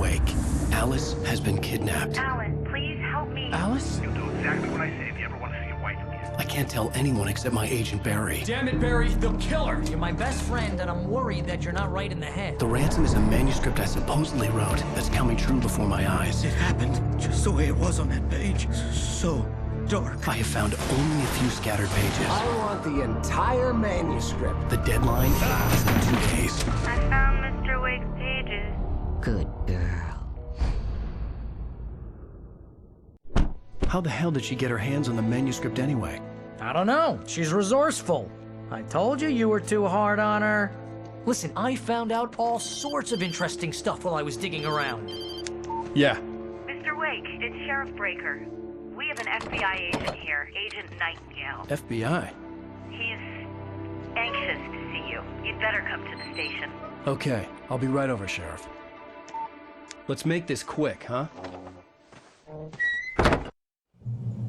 Uwake. Alice has been kidnapped. Alan, please help me. Alice? You'll do exactly what I say if you ever want to see your wife again. I can't tell anyone except my agent Barry. Damn it, Barry, they'll kill her! You're my best friend, and I'm worried that you're not right in the head. The ransom is a manuscript I supposedly wrote that's coming true before my eyes. It happened just the way it was on that page. So dark. I have found only a few scattered pages. I want the entire manuscript. The deadline is in 2 days. I found Mr. Wake's pages. Good girl. How the hell did she get her hands on the manuscript anyway? I don't know. She's resourceful. I told you you were too hard on her. Listen, I found out all sorts of interesting stuff while I was digging around. Yeah. Mr. Wake, it's Sheriff Breaker. We have an FBI agent here, Agent Nightingale. FBI? He's anxious to see you. You'd better come to the station. Okay, I'll be right over, Sheriff. Let's make this quick, huh?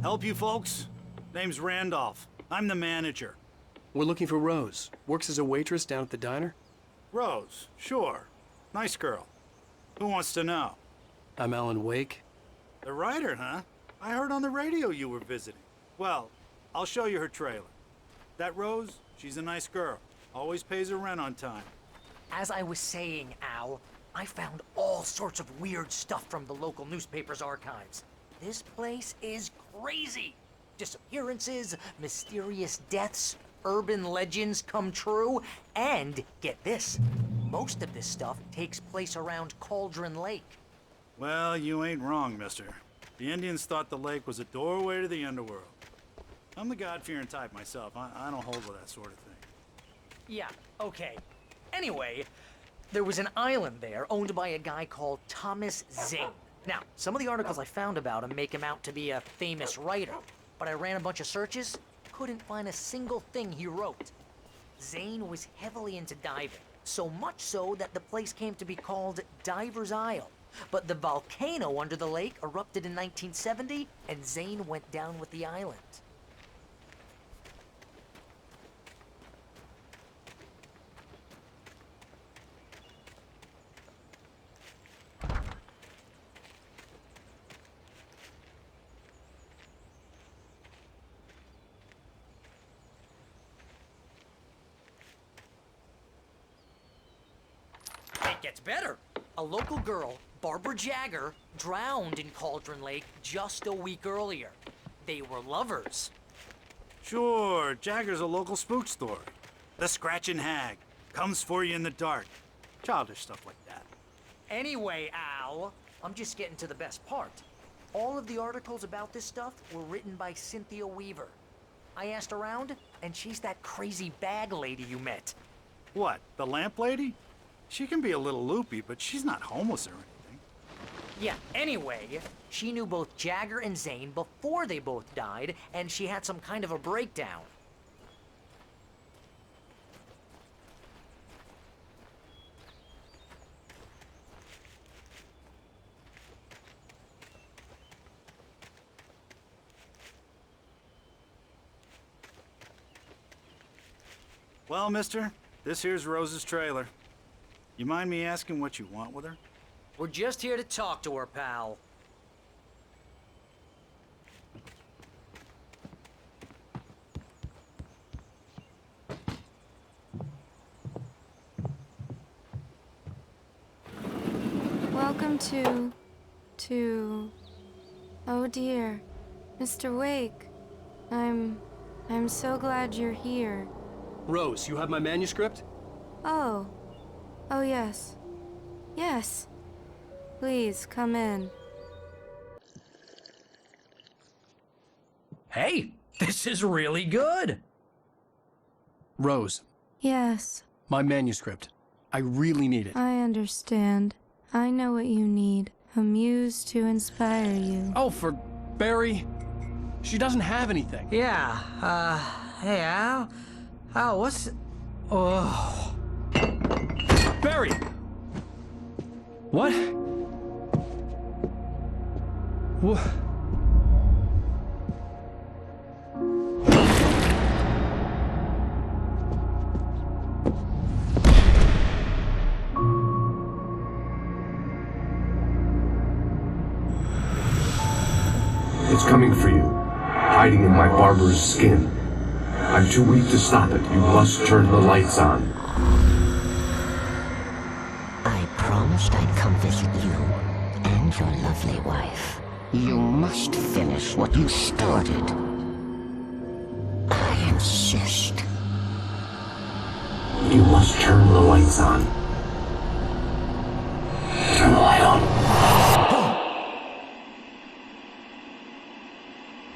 Help you folks? Name's Randolph. I'm the manager. We're looking for Rose. Works as a waitress down at the diner. Rose, sure. Nice girl. Who wants to know? I'm Alan Uwake. The writer, huh? I heard on the radio you were visiting. Well, I'll show you her trailer. That Rose, she's a nice girl. Always pays her rent on time. As I was saying, Al, I found all sorts of weird stuff from the local newspaper's archives. This place is crazy. Disappearances, mysterious deaths, urban legends come true, and get this, most of this stuff takes place around Cauldron Lake. Well, you ain't wrong, mister. The Indians thought the lake was a doorway to the underworld. I'm the God-fearing type myself. I don't hold with that sort of thing. Yeah, okay. Anyway, there was an island there owned by a guy called Thomas Zane. Now, some of the articles I found about him make him out to be a famous writer, but I ran a bunch of searches, couldn't find a single thing he wrote. Zane was heavily into diving, so much so that the place came to be called Diver's Isle. But the volcano under the lake erupted in 1970, and Zane went down with the island. It gets better. A local girl, Barbara Jagger, drowned in Cauldron Lake just a week earlier. They were lovers. Sure, Jagger's a local spook story. The Scratching Hag comes for you in the dark. Childish stuff like that. Anyway, Al, I'm just getting to the best part. All of the articles about this stuff were written by Cynthia Weaver. I asked around, and she's that crazy bag lady you met. What, the lamp lady? She can be a little loopy, but she's not homeless or anything. Yeah, anyway, she knew both Jagger and Zane before they both died, and she had some kind of a breakdown. Well, mister, this here's Rose's trailer. You mind me asking what you want with her? We're just here to talk to her, pal. Welcome to... Oh dear, Mr. Wake. I'm so glad you're here. Rose, you have my manuscript? Oh. Oh, yes. Yes. Please, come in. Hey, this is really good. Rose, Yes, my manuscript. I really need it. I understand. I know what you need. A muse to inspire you. Oh, for Barry. She doesn't have anything. Yeah, hey, Al? Al, what's... Oh... Barry! What? What? It's coming for you, hiding in my barber's skin. I'm too weak to stop it. You must turn the lights on. I promised I'd come visit you and your lovely wife. You must finish what you started. I insist. You must turn the lights on. Turn the light on.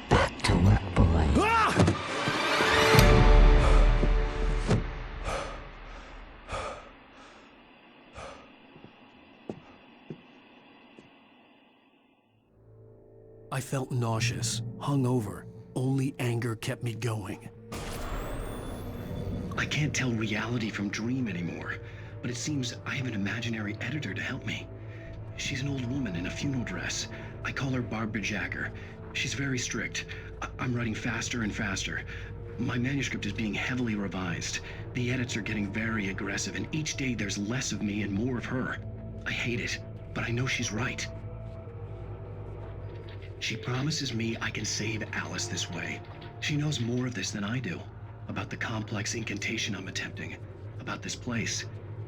Back to work, boy. I felt nauseous, hungover. Only anger kept me going. I can't tell reality from dream anymore, but it seems I have an imaginary editor to help me. She's an old woman in a funeral dress. I call her Barbara Jagger. She's very strict. I'm writing faster and faster. My manuscript is being heavily revised. The edits are getting very aggressive, and each day there's less of me and more of her. I hate it, but I know she's right. She promises me I can save Alice this way. She knows more of this than I do. About the complex incantation I'm attempting. About this place.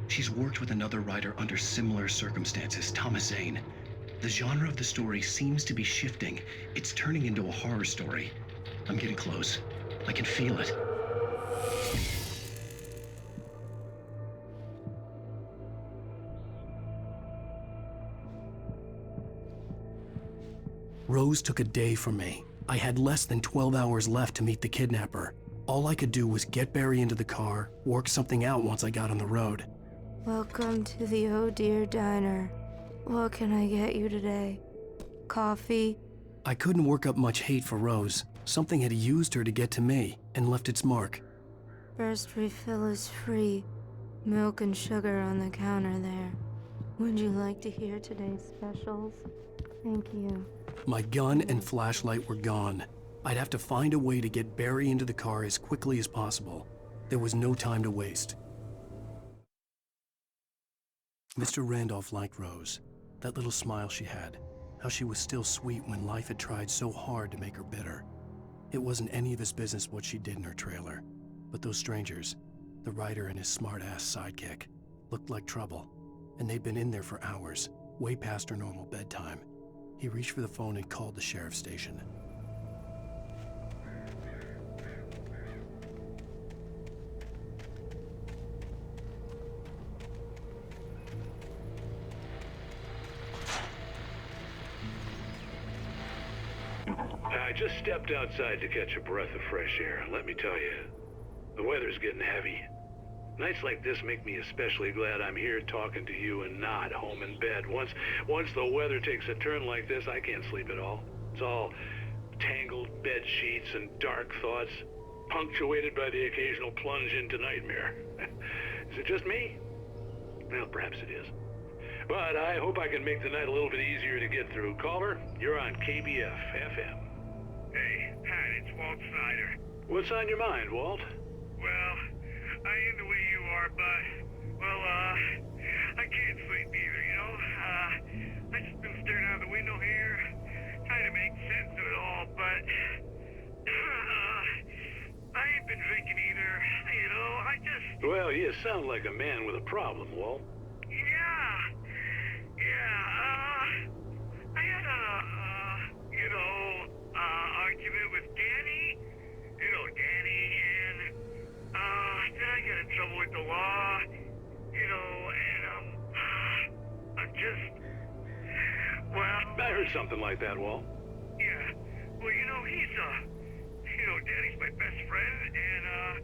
She's worked with another writer under similar circumstances, Thomas Zane. The genre of the story seems to be shifting. It's turning into a horror story. I'm getting close. I can feel it. Rose took a day from me. I had less than 12 hours left to meet the kidnapper. All I could do was get Barry into the car, work something out once I got on the road. Welcome to the Oh Dear Diner. What can I get you today? Coffee? I couldn't work up much hate for Rose. Something had used her to get to me and left its mark. First refill is free. Milk and sugar on the counter there. Would you like to hear today's specials? Thank you. My gun and flashlight were gone. I'd have to find a way to get Barry into the car as quickly as possible. There was no time to waste. Mr. Randolph liked Rose. That little smile she had. How she was still sweet when life had tried so hard to make her bitter. It wasn't any of his business what she did in her trailer. But those strangers, the writer and his smart-ass sidekick, looked like trouble. And they'd been in there for hours, way past her normal bedtime. He reached for the phone and called the sheriff's station. I just stepped outside to catch a breath of fresh air. Let me tell you, the weather's getting heavy. Nights like this make me especially glad I'm here talking to you and not home in bed. Once the weather takes a turn like this, I can't sleep at all. It's all tangled bed sheets and dark thoughts, punctuated by the occasional plunge into nightmare. Is it just me? Well, perhaps it is. But I hope I can make the night a little bit easier to get through. Caller, you're on KBF FM. Hey, Pat, it's Walt Snyder. What's on your mind, Walt? Well, I am the way you are, but, well, I can't sleep either, you know? I just been staring out the window here, trying to make sense of it all, but, I ain't been drinking either, you know, I just... Well, you sound like a man with a problem, Walt. I had argument with Danny, Danny, and, then I got in trouble with the law, and, I'm just, well... I heard something like that, Walt. Yeah, well, he's, Danny's my best friend, and,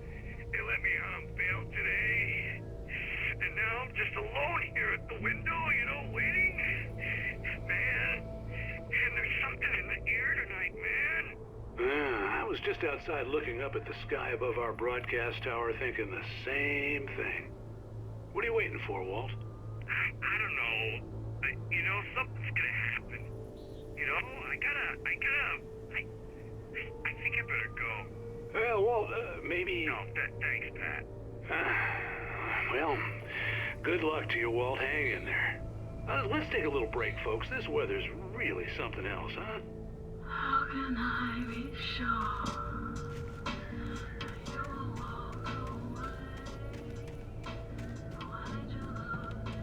they let me on bail today, and now I'm just alone here at the window, waiting, man, and there's something in the air tonight, man. I was just outside looking up at the sky above our broadcast tower thinking the same thing. What are you waiting for, Walt? I don't know. Something's gonna happen. I think I better go. Well, Walt, maybe... No, thanks, Pat. Well, good luck to you, Walt. Hang in there. Let's take a little break, folks. This weather's really something else, huh? How can I be sure you will walk away? Why did you love me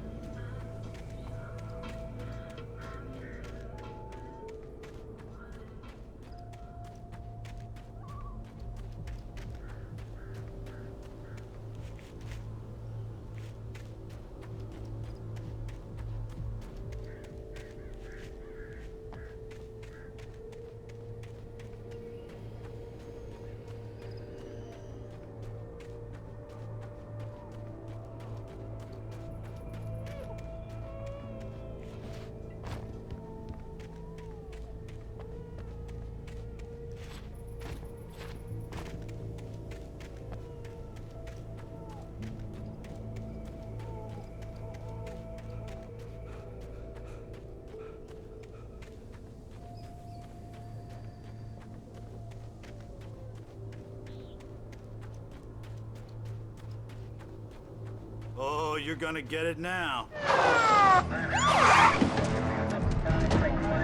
Oh, you're gonna get it now.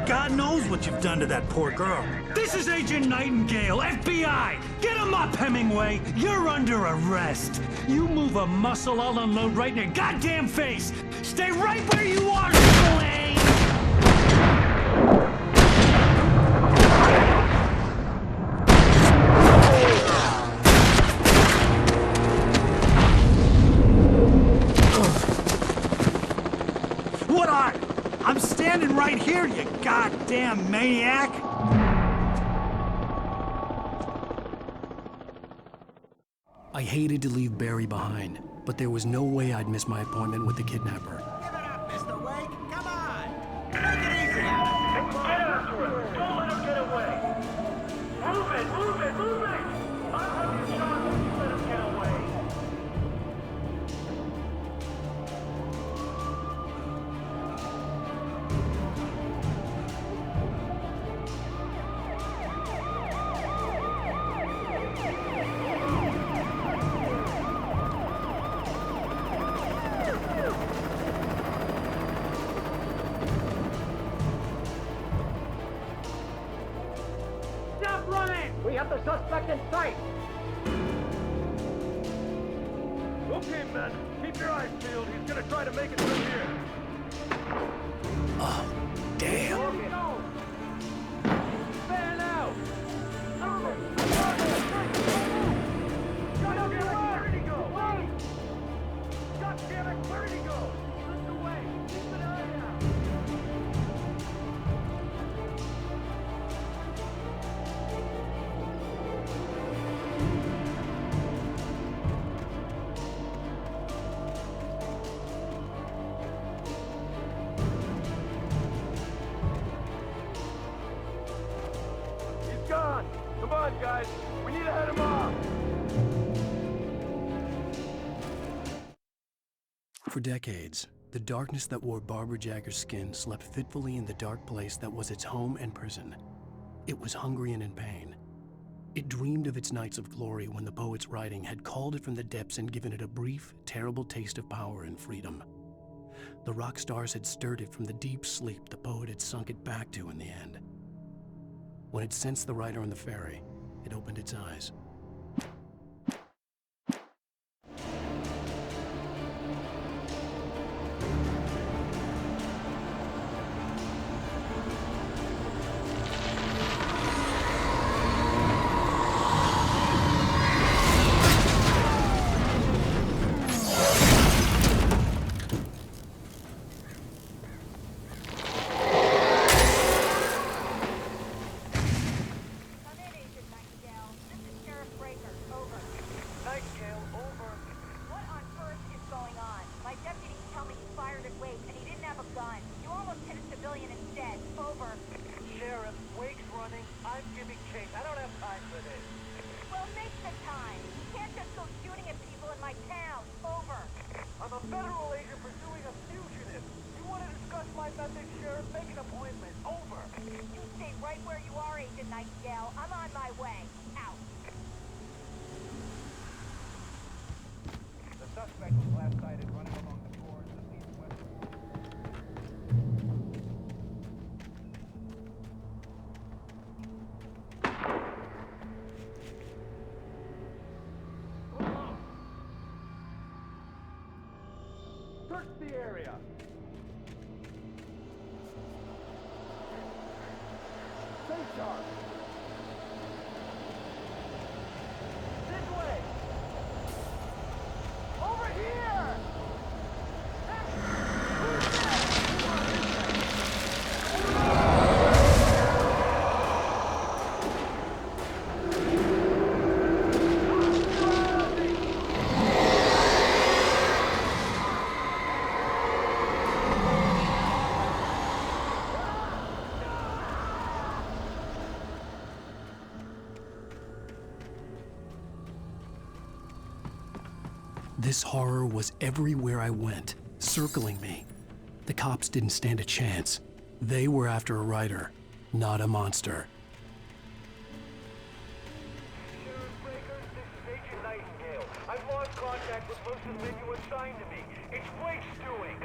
God knows what you've done to that poor girl. This is Agent Nightingale, FBI! Get him up, Hemingway! You're under arrest! You move a muscle, I'll unload right in your goddamn face! Stay right where you are, Slane! What are? I'm standing right here, you goddamn maniac! I hated to leave Barry behind, but there was no way I'd miss my appointment with the kidnapper. Give it up, Mr. Wake! Come on! Make it easy on him! Get after him! Don't let him get away! Move it! Move it! Move it! I'll have you shot if you let him get away! We have the suspect in sight! Okay, men. Keep your eyes peeled. He's gonna try to make it through here. Oh, damn. Fan out! Where did he go? God damn it, where did he go? Slipped away. Keep an eye out. He's gone. Come on, guys. We need to head him off. For decades, the darkness that wore Barbara Jagger's skin slept fitfully in the dark place that was its home and prison. It was hungry and in pain. It dreamed of its nights of glory when the poet's writing had called it from the depths and given it a brief, terrible taste of power and freedom. The rock stars had stirred it from the deep sleep the poet had sunk it back to in the end. When it sensed the writer on the ferry, it opened its eyes. Search the area. Stay sharp. This way. Over here. This horror was everywhere I went, circling me. The cops didn't stand a chance. They were after a writer, not a monster. I've lost contact with most of the men you assigned to me. It's Wake's doing.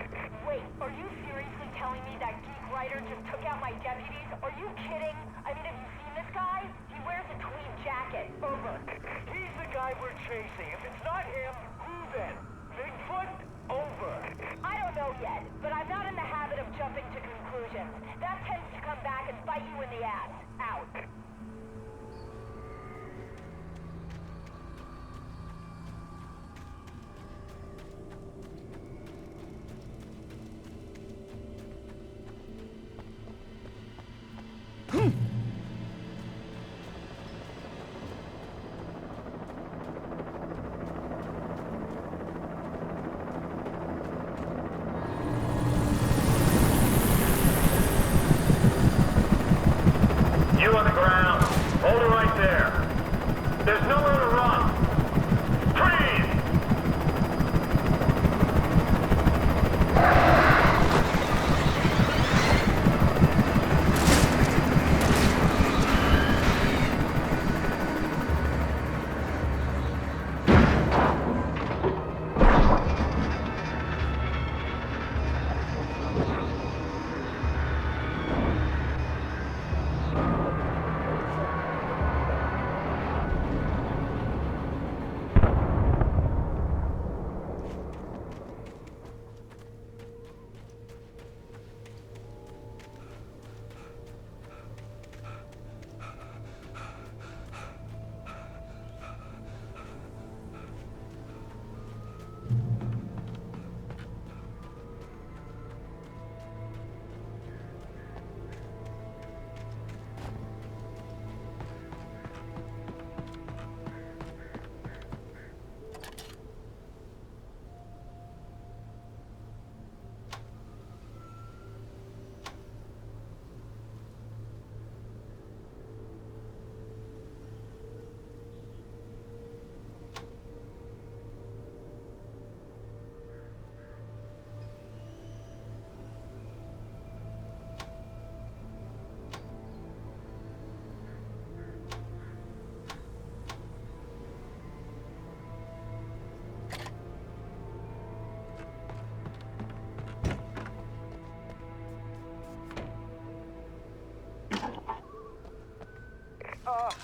Wait, are you seriously telling me that geek writer just took out my deputies? Are you kidding? I mean, have you seen this guy? He wears a tweed jacket. Over. He's the guy we're chasing. If it's not him, who then? Bigfoot? Over. I don't know yet, but I'm not in the habit of jumping to conclusions. That tends to come back and bite you in the ass. Out. You on the ground. Hold it right there. There's nowhere to run. Freeze!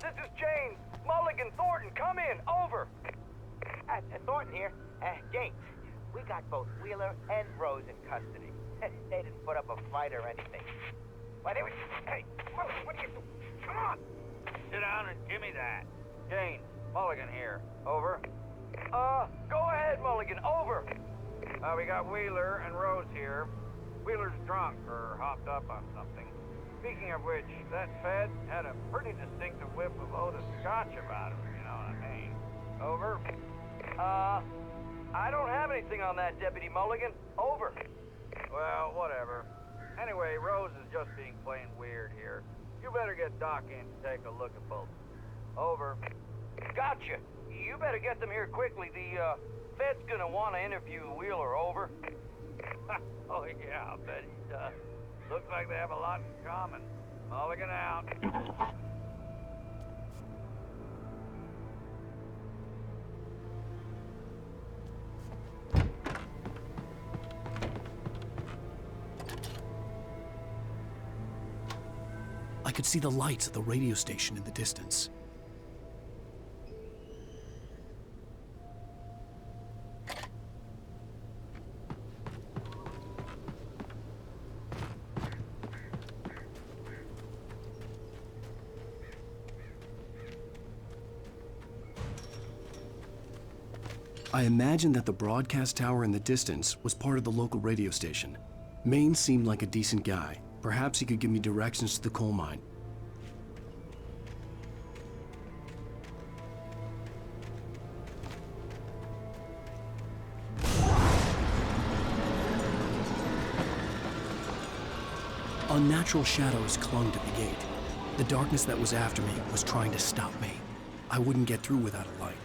This is James. Mulligan, Thornton, come in. Over. Thornton here. James, we got both Wheeler and Rose in custody. They didn't put up a fight or anything. Why, they were... Hey, Mulligan, what are you doing? Come on. Sit down and give me that. Jane, Mulligan here. Over. Go ahead, Mulligan. Over. We got Wheeler and Rose here. Wheeler's drunk or hopped up on something. Speaking of which, that Fed had a pretty distinctive whiff of Otis Scotch about him, you know what I mean. Over. I don't have anything on that, Deputy Mulligan. Over. Well, whatever. Anyway, Rose is just being plain weird here. You better get Doc in to take a look at both. Over. Gotcha. You better get them here quickly. The, Fed's gonna want to interview Wheeler. Over. Oh, yeah, I'll bet he does. Looks like they have a lot in common. Mulligan out. I could see the lights of the radio station in the distance. I imagined that the broadcast tower in the distance was part of the local radio station. Maine seemed like a decent guy. Perhaps he could give me directions to the coal mine. Unnatural shadows clung to the gate. The darkness that was after me was trying to stop me. I wouldn't get through without a light.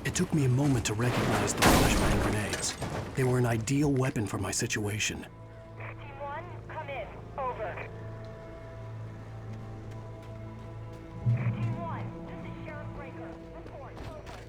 It took me a moment to recognize the flashbang grenades. They were an ideal weapon for my situation. Team 1, come in. Over. Team 1, this is Sheriff Breaker. Report. Over.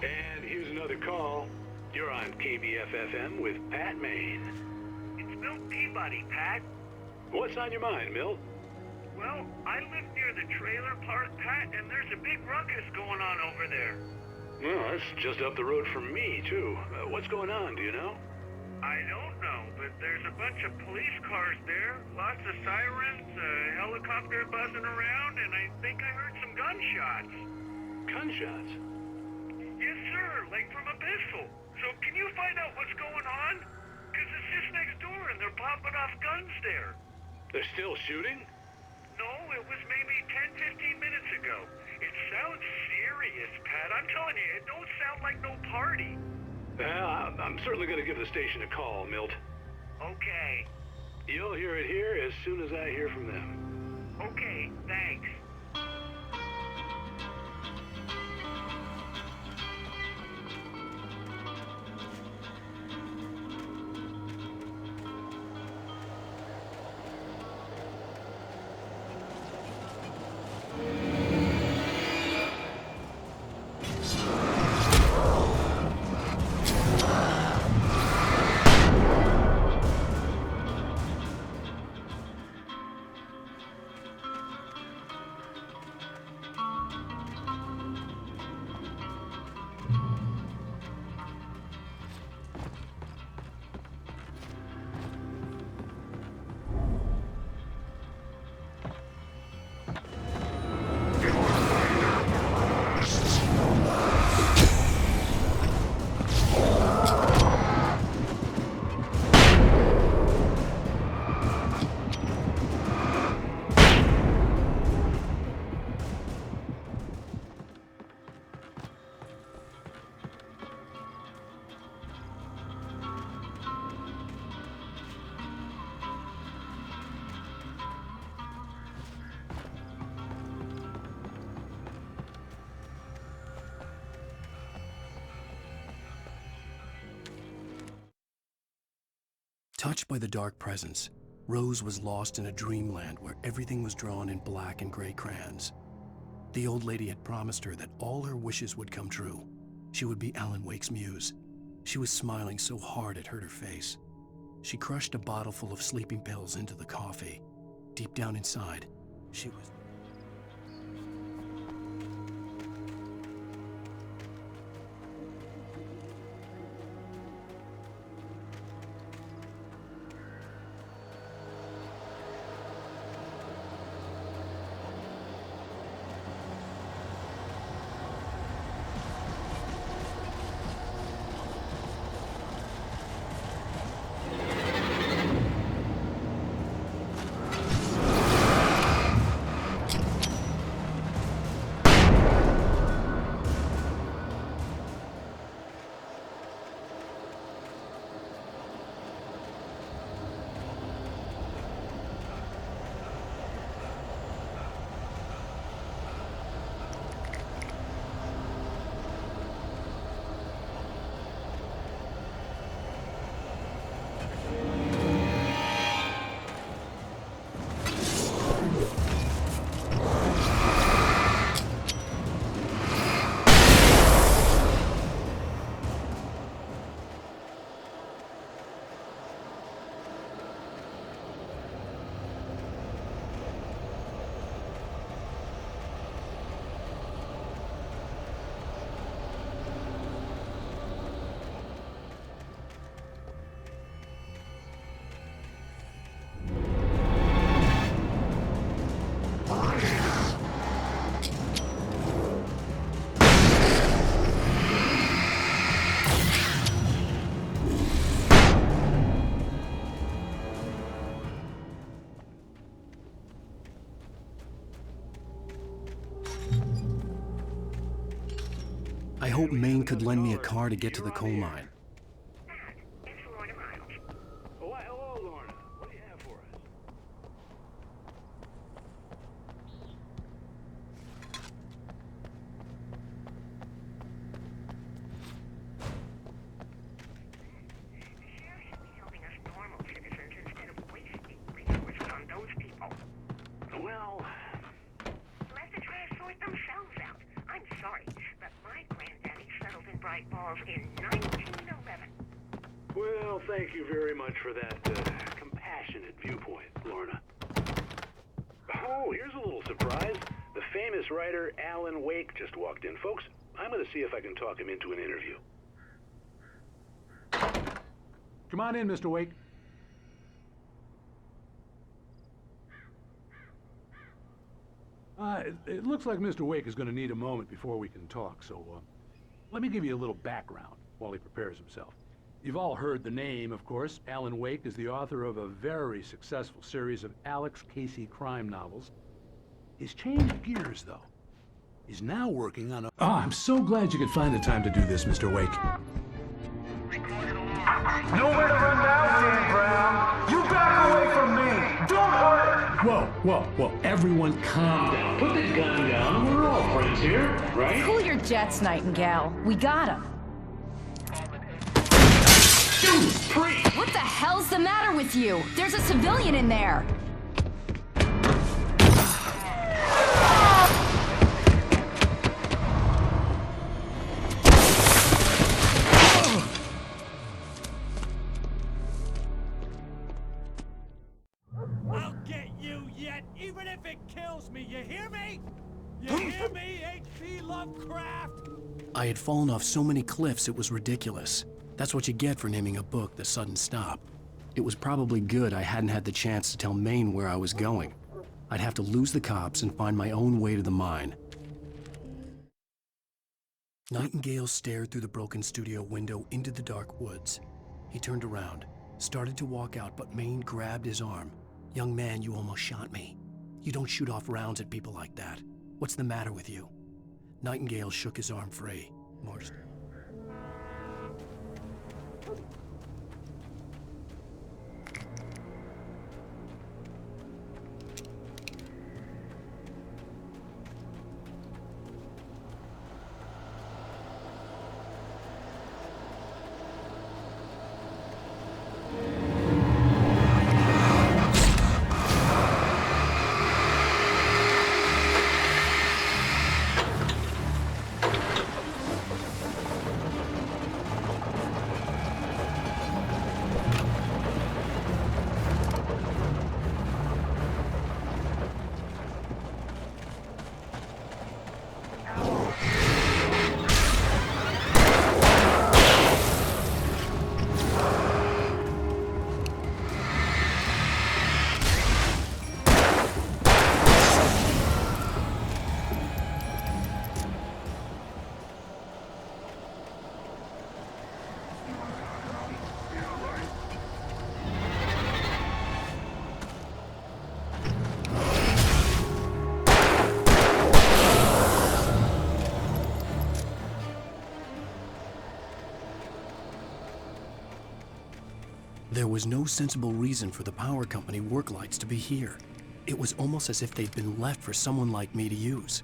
And here's another call. You're on KBF-FM with Pat Maine. It's Milt Peabody, Pat. What's on your mind, Milt? Well, I live near the trailer park, Pat, and there's a big ruckus going on over there. Well, that's just up the road from me, too. What's going on, do you know? I don't know, but there's a bunch of police cars there, lots of sirens, a helicopter buzzing around, and I think I heard some gunshots. Gunshots? Yes, sir, like from a pistol. So can you find out what's going on? Because it's just next door and they're popping off guns there. They're still shooting? No, it was maybe 10, 15 minutes ago. It sounds serious, Pat. I'm telling you, it don't sound like no party. I'm certainly going to give the station a call, Milt. Okay. You'll hear it here as soon as I hear from them. Okay, thanks. Touched by the dark presence, Rose was lost in a dreamland where everything was drawn in black and gray crayons. The old lady had promised her that all her wishes would come true. She would be Alan Wake's muse. She was smiling so hard it hurt her face. She crushed a bottle full of sleeping pills into the coffee. Deep down inside, she was... I hope Maine could lend me a car to get to the coal mine. Oh, hello, Lorna. What do you have for us? Well, let the trash sort themselves out. I'm sorry, but my granddaddy settled in Braight-Fall's in 1911. well, thank you very much for that compassionate viewpoint, Lorna. Oh, here's a little surprise. The famous writer Alan Wake just walked in. Folks, I'm going to see if I can talk him into an interview. Come on in, Mr. Wake. It looks like Mr. Wake is going to need a moment before we can talk, so let me give you a little background while he prepares himself. You've all heard the name, of course. Alan Wake is the author of a very successful series of Alex Casey crime novels. He's changed gears, though. He's now working on a... Oh, I'm so glad you could find the time to do this, Mr. Wake. Nowhere to run now, Dan Brown. You back away from me. Don't hurt her. Whoa, everyone calm down. Put the gun down. We're all friends here, right? Cool your jets, Nightingale. We got him. What the hell's the matter with you? There's a civilian in there. I'll get you yet, even if it kills me. You hear me? You hear me, H.P. Lovecraft? I had fallen off so many cliffs it was ridiculous. That's what you get for naming a book The Sudden Stop. It was probably good I hadn't had the chance to tell Maine where I was going. I'd have to lose the cops and find my own way to the mine. Nightingale stared through the broken studio window into the dark woods. He turned around, started to walk out, but Maine grabbed his arm. "Young man, you almost shot me. You don't shoot off rounds at people like that. What's the matter with you?" Nightingale shook his arm free. Morse. There was no sensible reason for the power company work lights to be here. It was almost as if they'd been left for someone like me to use.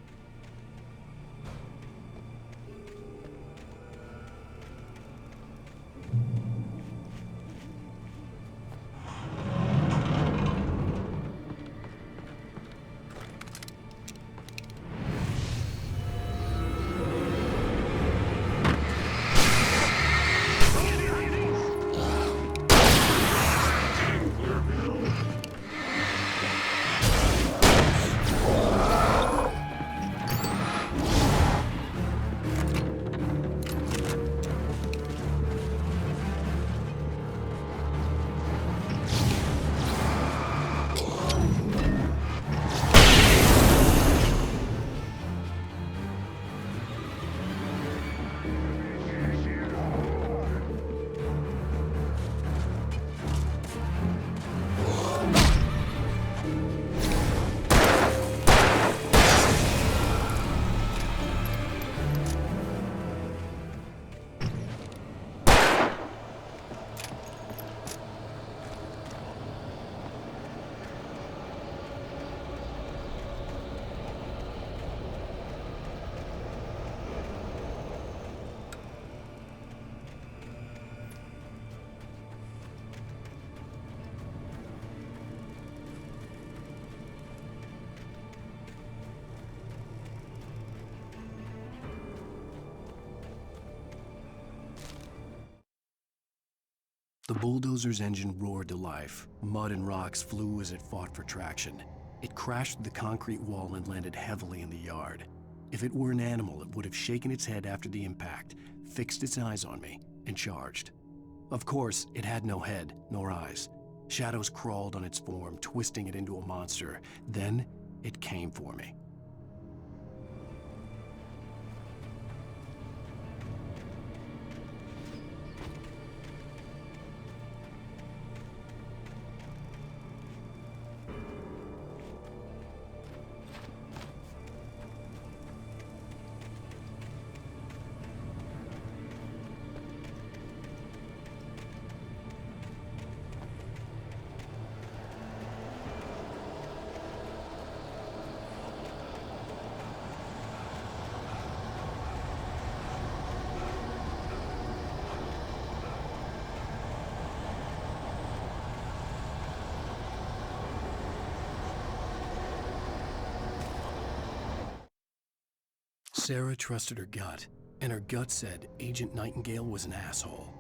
The bulldozer's engine roared to life. Mud and rocks flew as it fought for traction. It crashed through the concrete wall and landed heavily in the yard. If it were an animal, it would have shaken its head after the impact, fixed its eyes on me, and charged. Of course, it had no head, nor eyes. Shadows crawled on its form, twisting it into a monster. Then, it came for me. Sarah trusted her gut, and her gut said Agent Nightingale was an asshole.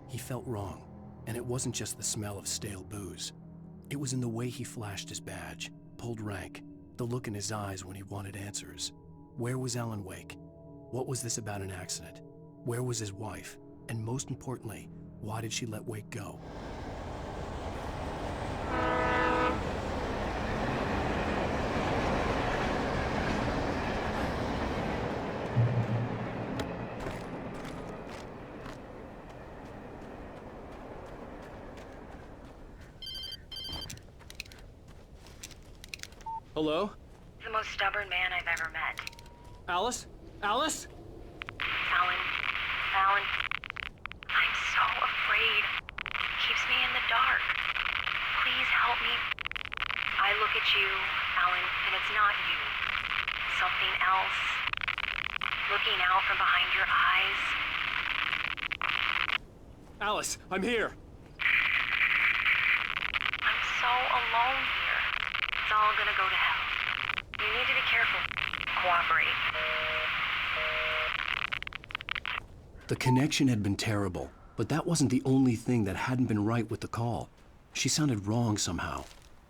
He felt wrong, and it wasn't just the smell of stale booze. It was in the way he flashed his badge, pulled rank, the look in his eyes when he wanted answers. Where was Alan Wake? What was this about an accident? Where was his wife? And most importantly, why did she let Wake go? Hello? The most stubborn man I've ever met. Alice? Alice? Alan. I'm so afraid. It keeps me in the dark. Please help me. I look at you, Alan, and it's not you. Something else. Looking out from behind your eyes. Alice, I'm here. I'm so alone here. It's all gonna go to hell. You need to be careful. Cooperate. The connection had been terrible, but that wasn't the only thing that hadn't been right with the call. She sounded wrong somehow,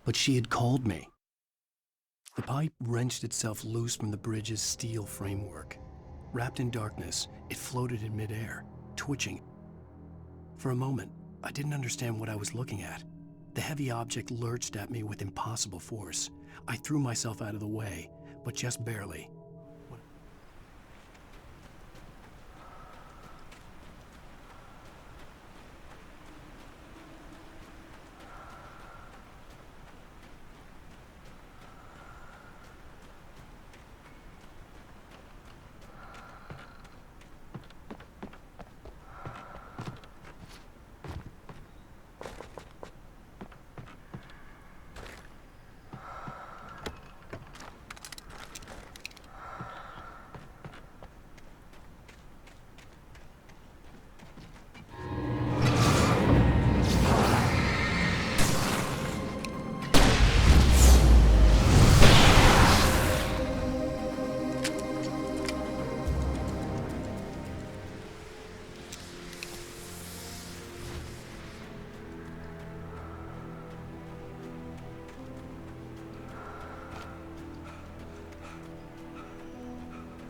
but she had called me. The pipe wrenched itself loose from the bridge's steel framework. Wrapped in darkness, it floated in midair, twitching. For a moment, I didn't understand what I was looking at. The heavy object lurched at me with impossible force. I threw myself out of the way, but just barely.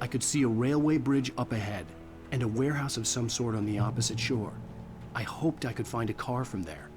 I could see a railway bridge up ahead and a warehouse of some sort on the opposite shore. I hoped I could find a car from there.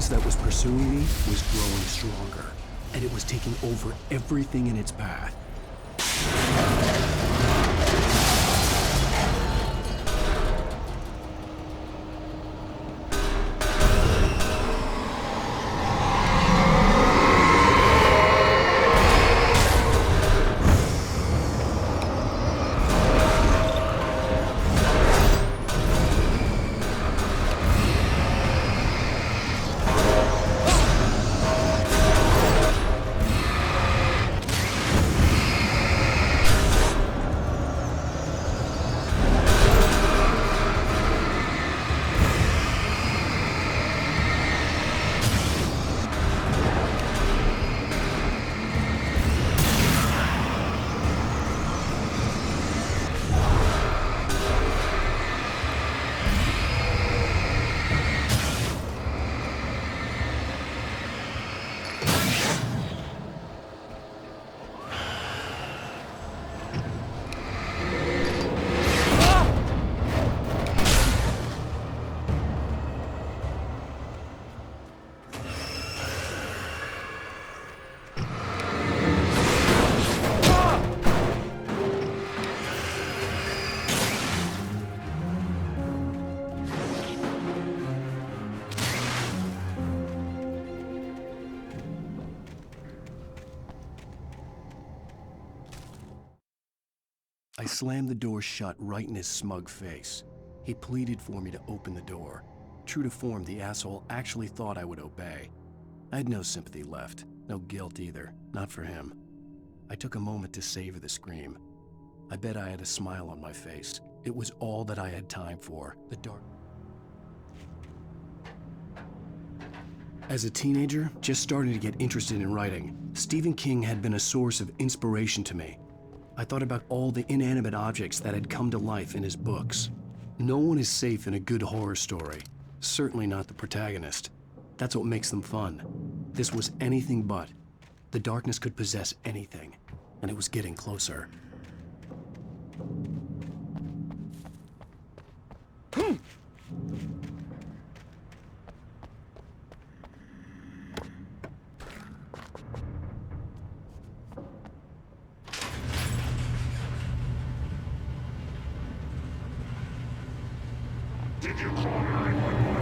That was pursuing me was growing stronger, and it was taking over everything in its path. I slammed the door shut right in his smug face. He pleaded for me to open the door. True to form, the asshole actually thought I would obey. I had no sympathy left, no guilt either, not for him. I took a moment to savor the scream. I bet I had a smile on my face. It was all that I had time for, the dark. As a teenager, just starting to get interested in writing, Stephen King had been a source of inspiration to me. I thought about all the inanimate objects that had come to life in his books. No one is safe in a good horror story, certainly not the protagonist. That's what makes them fun. This was anything but. The darkness could possess anything, and it was getting closer. Did you call 911?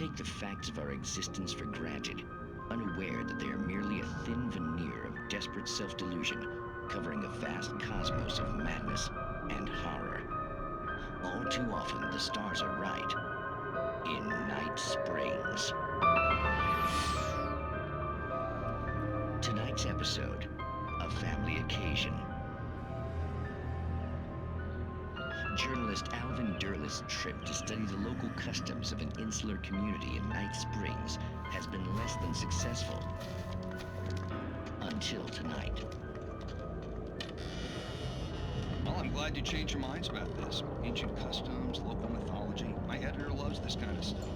take the facts of our existence for granted, unaware that they are merely a thin veneer of desperate self-delusion covering a vast cosmos of madness and horror. All too often, the stars are right. In Night Springs. Tonight's episode, A Family Occasion. Journalist Alvin Derleth's trip to study the local customs of an insular community in Night Springs has been less than successful. Until tonight. Well, I'm glad you changed your minds about this. Ancient customs, local mythology. My editor loves this kind of stuff.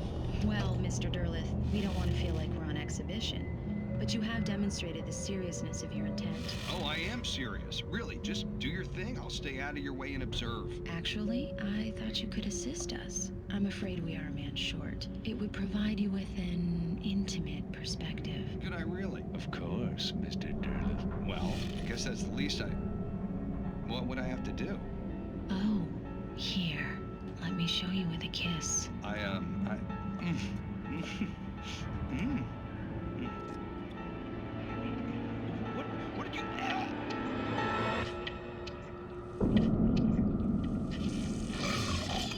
Well, Mr. Derleth, we don't want to feel like we're on exhibition, but you have demonstrated the seriousness of your intent. Oh, I am serious. Really, just do your thing. I'll stay out of your way and observe. Actually, I thought you could assist us. I'm afraid we are a man short. It would provide you with an intimate perspective. Could I really? Of course, Mr. Derleth. Well, I guess that's the least I... What would I have to do? Oh, here. Let me show you with a kiss. What did you...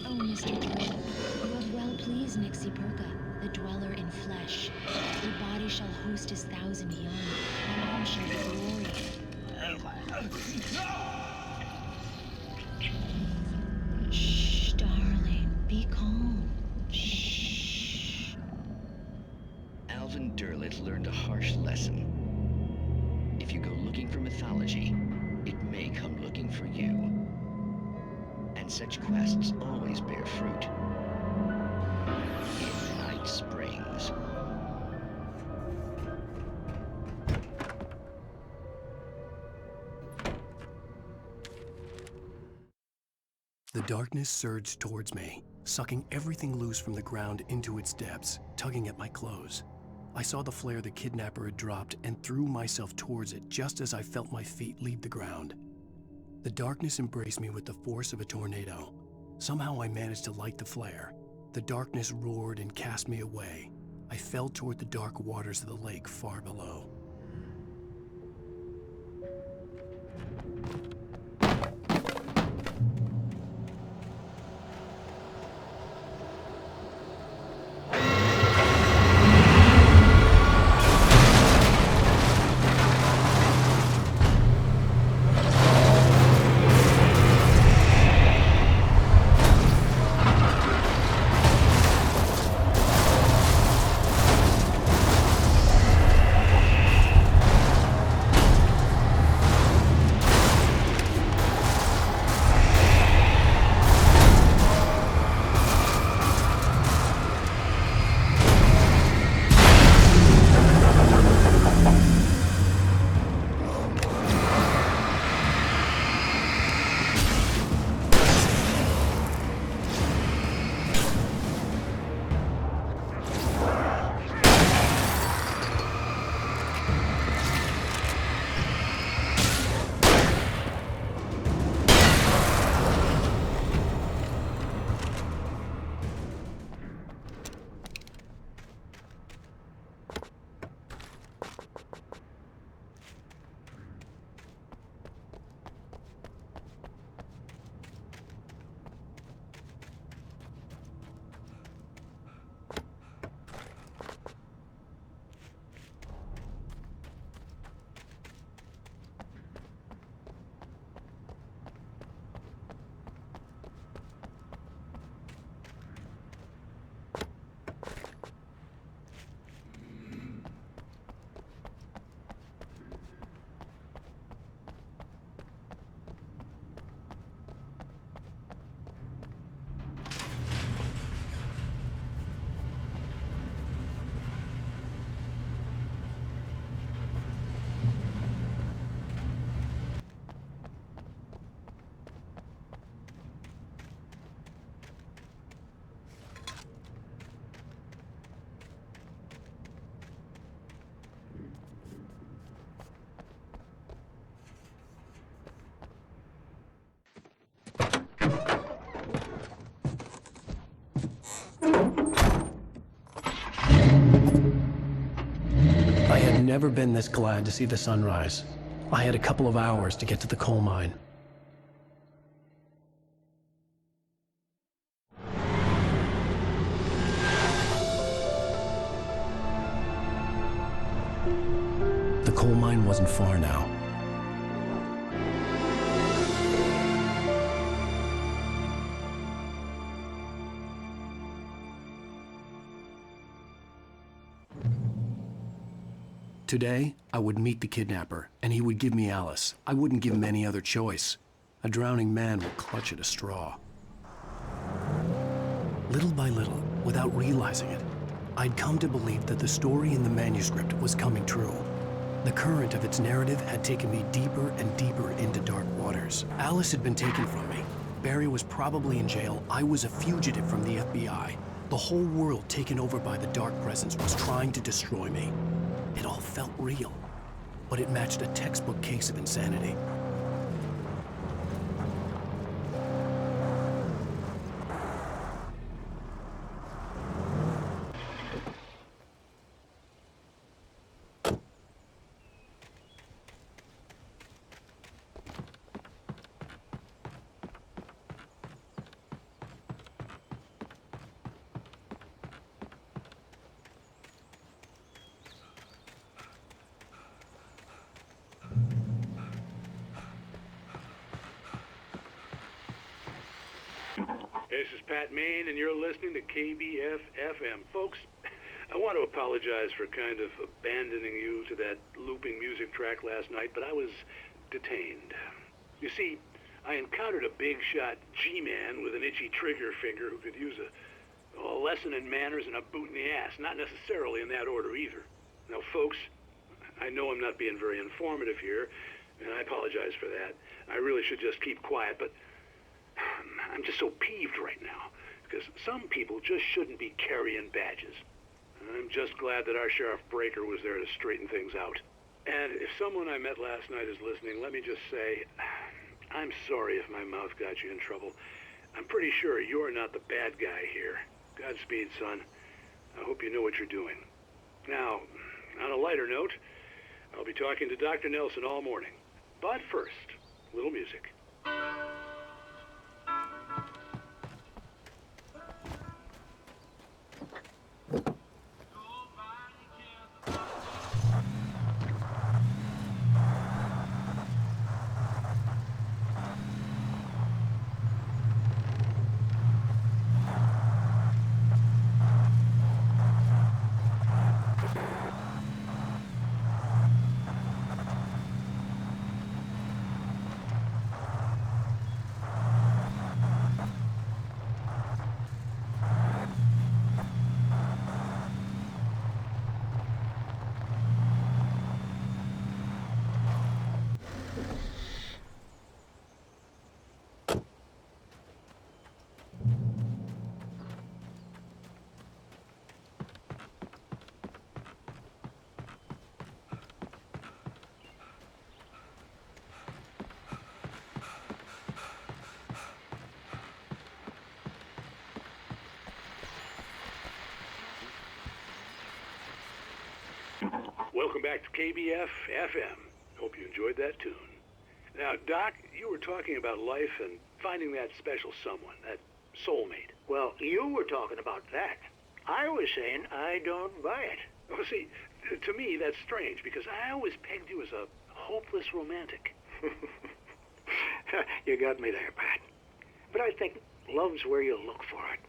Oh, Mr. Derleth, you have well pleased Nixie Perka, the dweller in flesh. Your body shall host his 1,000 young, and all shall be glory. Shh, darling, be calm. Shh. Alvin Derleth learned a harsh lesson. If you go looking for mythology, it may come looking for you. And such quests always bear fruit. In Night Springs. The darkness surged towards me, sucking everything loose from the ground into its depths, tugging at my clothes. I saw the flare the kidnapper had dropped and threw myself towards it just as I felt my feet leave the ground. The darkness embraced me with the force of a tornado. Somehow I managed to light the flare. The darkness roared and cast me away. I fell toward the dark waters of the lake far below. I had never been this glad to see the sunrise. I had a couple of hours to get to the coal mine. The coal mine wasn't far now. Today, I would meet the kidnapper, and he would give me Alice. I wouldn't give him any other choice. A drowning man would clutch at a straw. Little by little, without realizing it, I'd come to believe that the story in the manuscript was coming true. The current of its narrative had taken me deeper and deeper into dark waters. Alice had been taken from me. Barry was probably in jail. I was a fugitive from the FBI. The whole world taken over by the dark presence was trying to destroy me. It all felt real, but it matched a textbook case of insanity. This is Pat Main, and you're listening to KBF-FM. Folks, I want to apologize for kind of abandoning you to that looping music track last night, but I was detained. You see, I encountered a big-shot G-man with an itchy trigger finger who could use a lesson in manners and a boot in the ass, not necessarily in that order either. Now, folks, I know I'm not being very informative here, and I apologize for that. I really should just keep quiet, but I'm just so peeved right now, because some people just shouldn't be carrying badges. I'm just glad that our Sheriff Breaker was there to straighten things out. And if someone I met last night is listening, let me just say, I'm sorry if my mouth got you in trouble. I'm pretty sure you're not the bad guy here. Godspeed, son. I hope you know what you're doing. Now, on a lighter note, I'll be talking to Dr. Nelson all morning. But first, a little music. Welcome back to KBF-FM. Hope you enjoyed that tune. Now, Doc, you were talking about life and finding that special someone, that soulmate. Well, you were talking about that. I was saying I don't buy it. Oh, see, to me, that's strange, because I always pegged you as a hopeless romantic. You got me there, Pat. But I think love's where you look for it.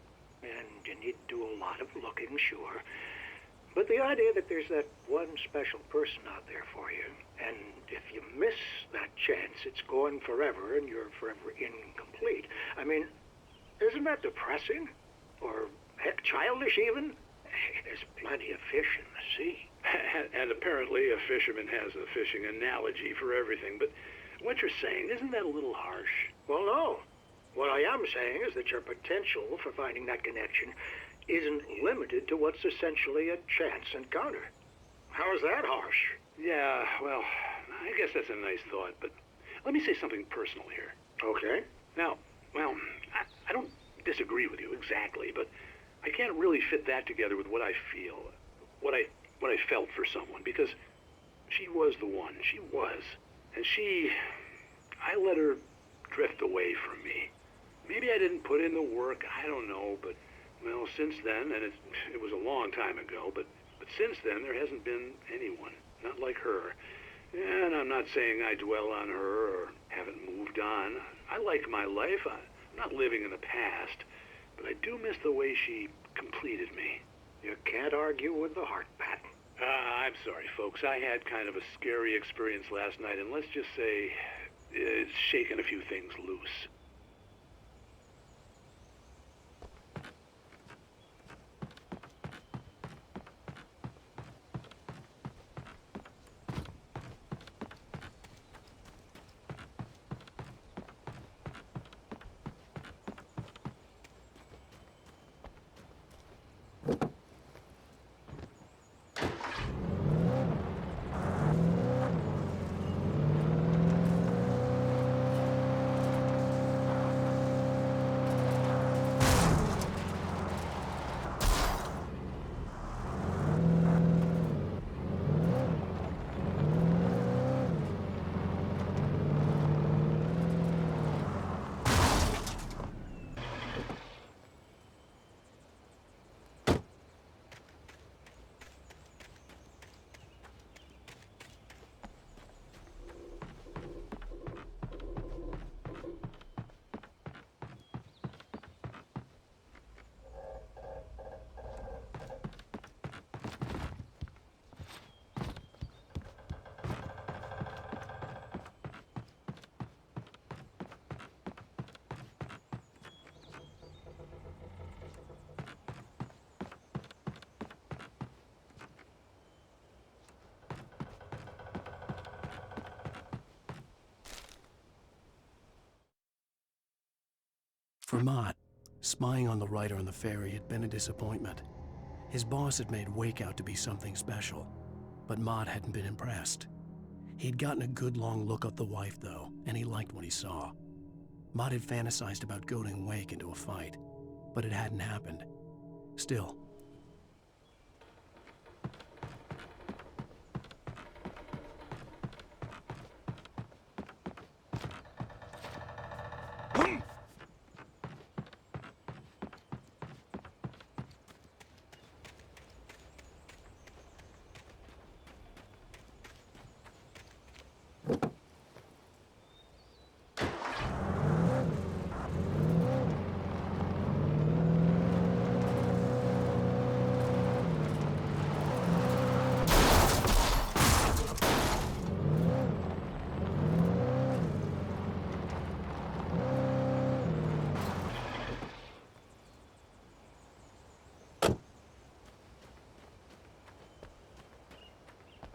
And you need to do a lot of looking, sure. But the idea that there's that one special person out there for you, and if you miss that chance, it's gone forever, and you're forever incomplete. I mean, isn't that depressing? Or, heck, childish even? There's plenty of fish in the sea. And apparently a fisherman has a fishing analogy for everything. But what you're saying, isn't that a little harsh? Well, no. What I am saying is that your potential for finding that connection isn't limited to what's essentially a chance encounter. How is that harsh? Yeah, well, I guess that's a nice thought, but let me say something personal here. Okay. Now, well, I don't disagree with you exactly, but I can't really fit that together with what I feel. What I when I felt for someone, because she was the one. She was. And I let her drift away from me. Maybe I didn't put in the work, I don't know, but, well, since then, and it was a long time ago, but since then, there hasn't been anyone, not like her. And I'm not saying I dwell on her or haven't moved on. I like my life. I'm not living in the past, but I do miss the way she completed me. You can't argue with the heart, Pat. I'm sorry, folks. I had kind of a scary experience last night, and let's just say it's shaken a few things loose. For Mott, spying on the writer on the ferry had been a disappointment. His boss had made Wake out to be something special, but Mott hadn't been impressed. He'd gotten a good long look at the wife, though, and he liked what he saw. Mott had fantasized about goading Wake into a fight, but it hadn't happened. Still,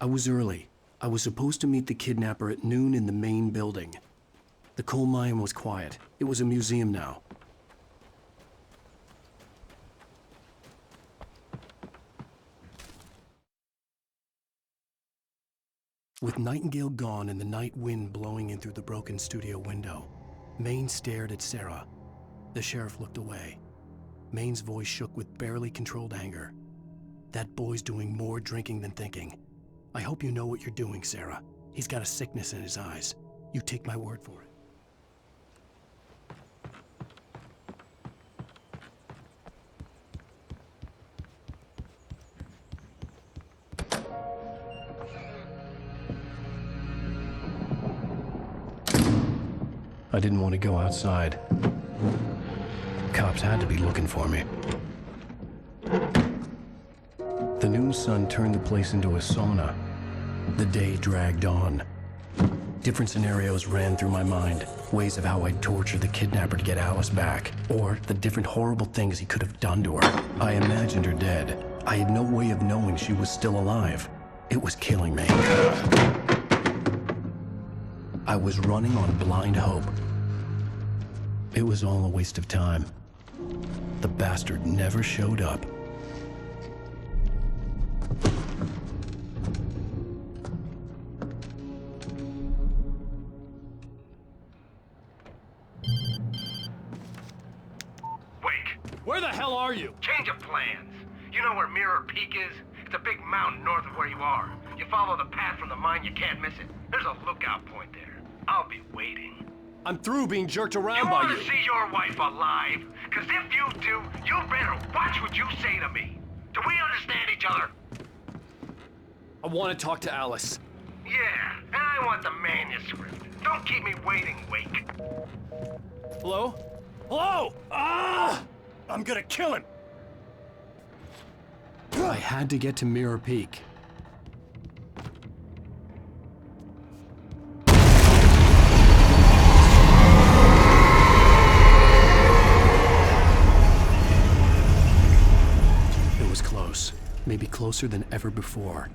I was early. I was supposed to meet the kidnapper at noon in the main building. The coal mine was quiet. It was a museum now. With Nightingale gone and the night wind blowing in through the broken studio window, Maine stared at Sarah. The sheriff looked away. Maine's voice shook with barely controlled anger. That boy's doing more drinking than thinking. I hope you know what you're doing, Sarah. He's got a sickness in his eyes. You take my word for it. I didn't want to go outside. Cops had to be looking for me. The noon sun turned the place into a sauna. The day dragged on. Different scenarios ran through my mind. Ways of how I'd torture the kidnapper to get Alice back. Or the different horrible things he could have done to her. I imagined her dead. I had no way of knowing she was still alive. It was killing me. I was running on blind hope. It was all a waste of time. The bastard never showed up. Where the hell are you? Change of plans. You know where Mirror Peak is? just a big mountain north of where you are. You follow the path from the mine, you can't miss it. There's a lookout point there. I'll be waiting. I'm through being jerked around by You you. want to see your wife alive? Because if you do, you better watch what you say to me. Do we understand each other? I want to talk to Alice. Yeah, and I want the manuscript. Don't keep me waiting, Wake. Hello? Hello! Ah! I'm gonna kill him! I had to get to Mirror Peak. It was close. Maybe closer than ever before.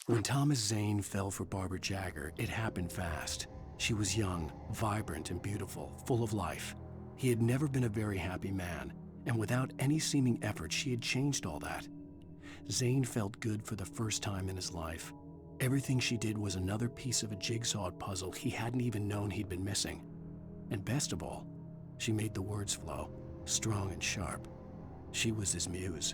When Thomas Zane fell for Barbara Jagger, it happened fast. She was young, vibrant, and beautiful, full of life. He had never been a very happy man, and without any seeming effort, she had changed all that. Zane felt good for the first time in his life. Everything she did was another piece of a jigsaw puzzle he hadn't even known he'd been missing. And best of all, she made the words flow, strong and sharp. She was his muse.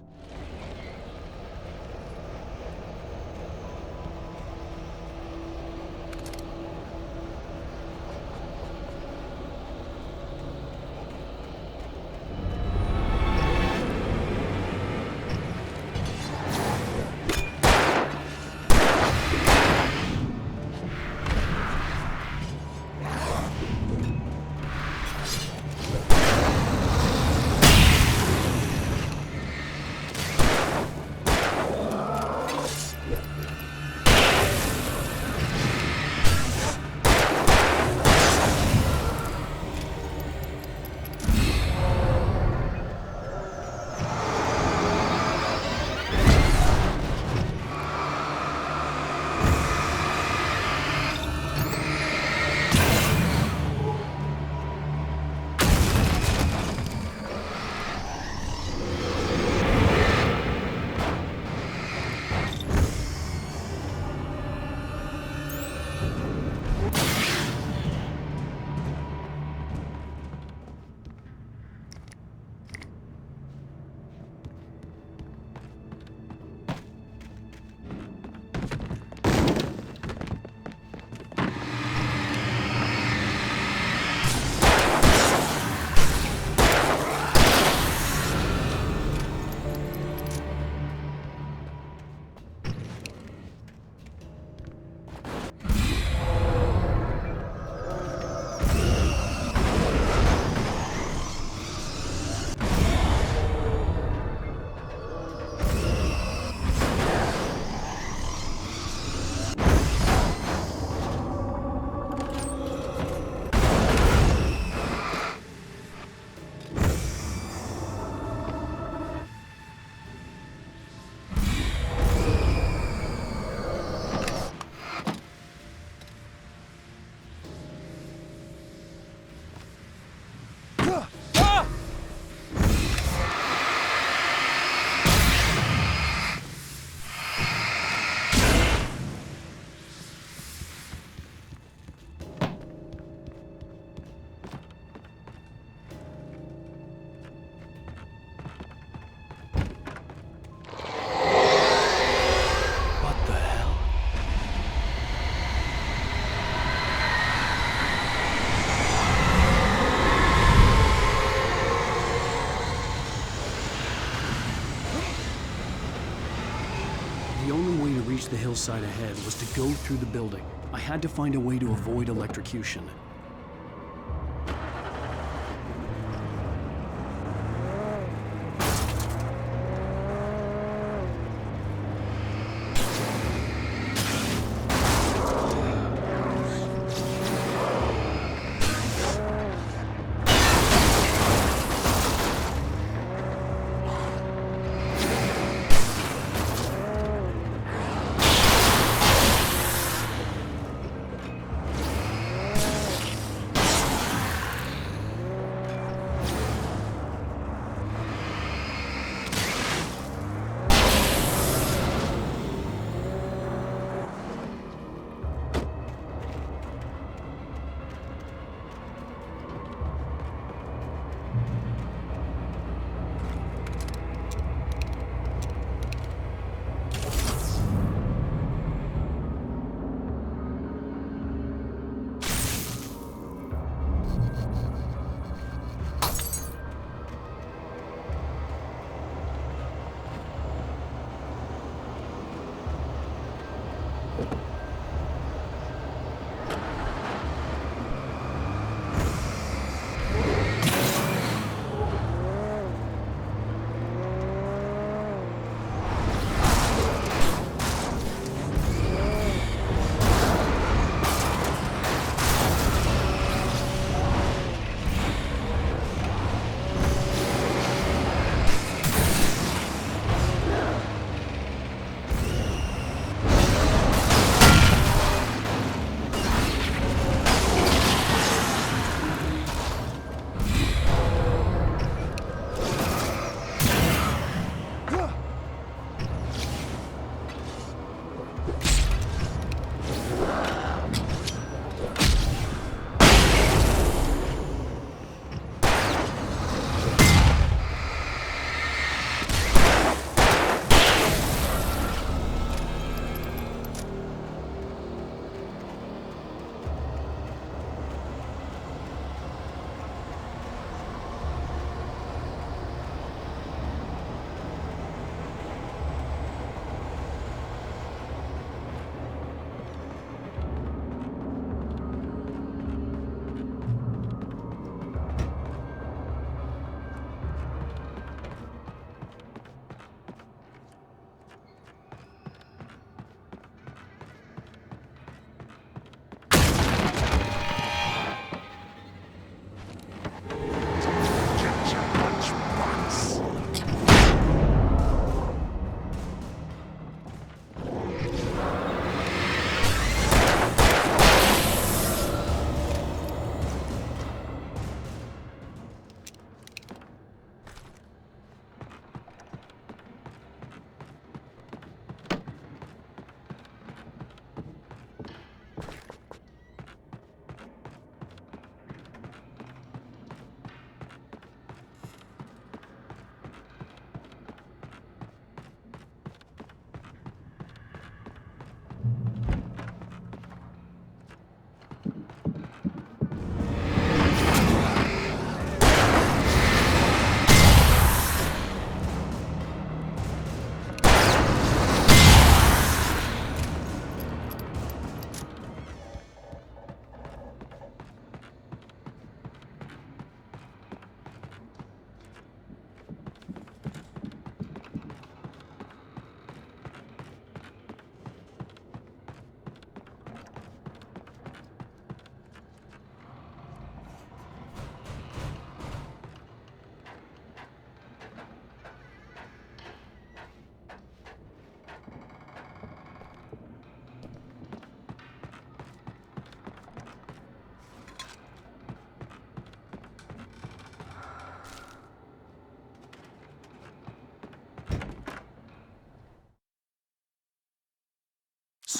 The hillside ahead was to go through the building. I had to find a way to avoid electrocution.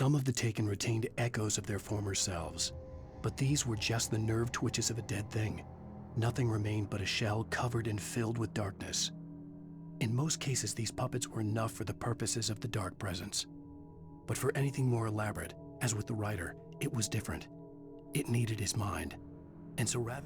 Some of the taken retained echoes of their former selves, but these were just the nerve twitches of a dead thing. Nothing remained but a shell covered and filled with darkness. In most cases, these puppets were enough for the purposes of the dark presence. But for anything more elaborate, as with the writer, it was different. It needed his mind. And so rather...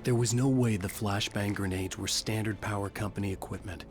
There was no way the flashbang grenades were standard power company equipment.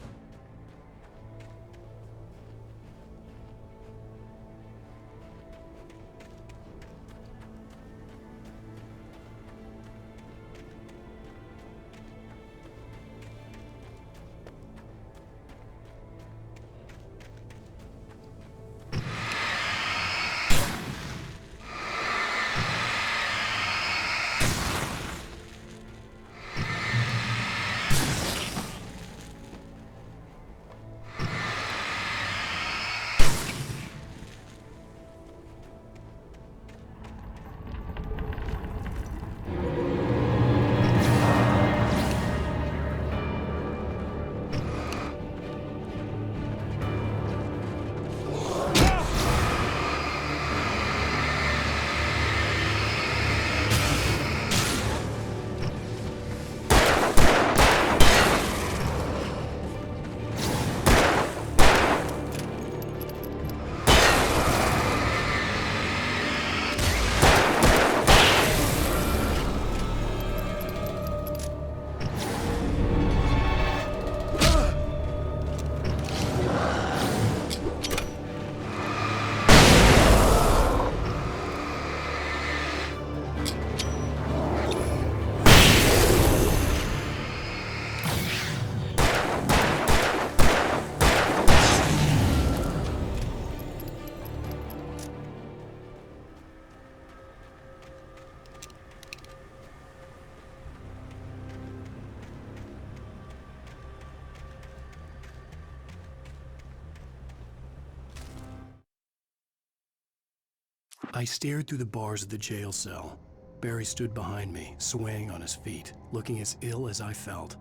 I stared through the bars of the jail cell. Barry stood behind me, swaying on his feet, looking as ill as I felt.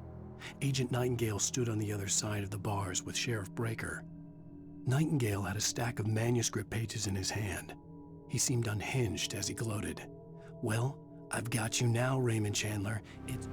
Agent Nightingale stood on the other side of the bars with Sheriff Breaker. Nightingale had a stack of manuscript pages in his hand. He seemed unhinged as he gloated. "Well, I've got you now, Raymond Chandler. It's..."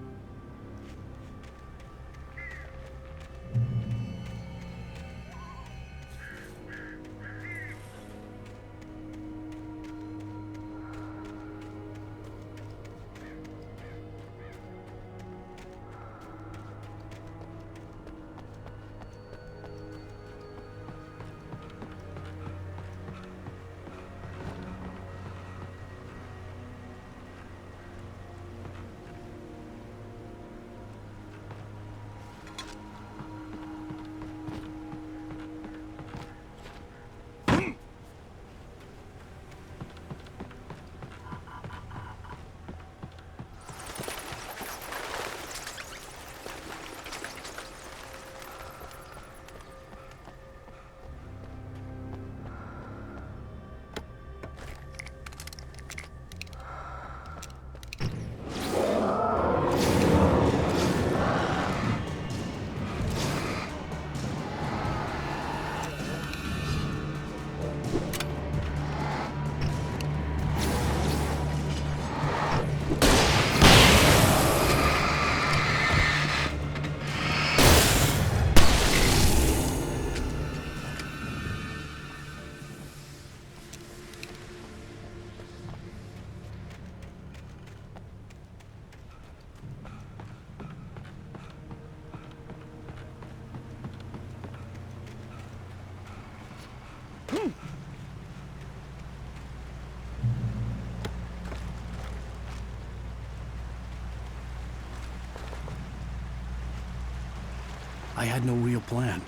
I had no real plan.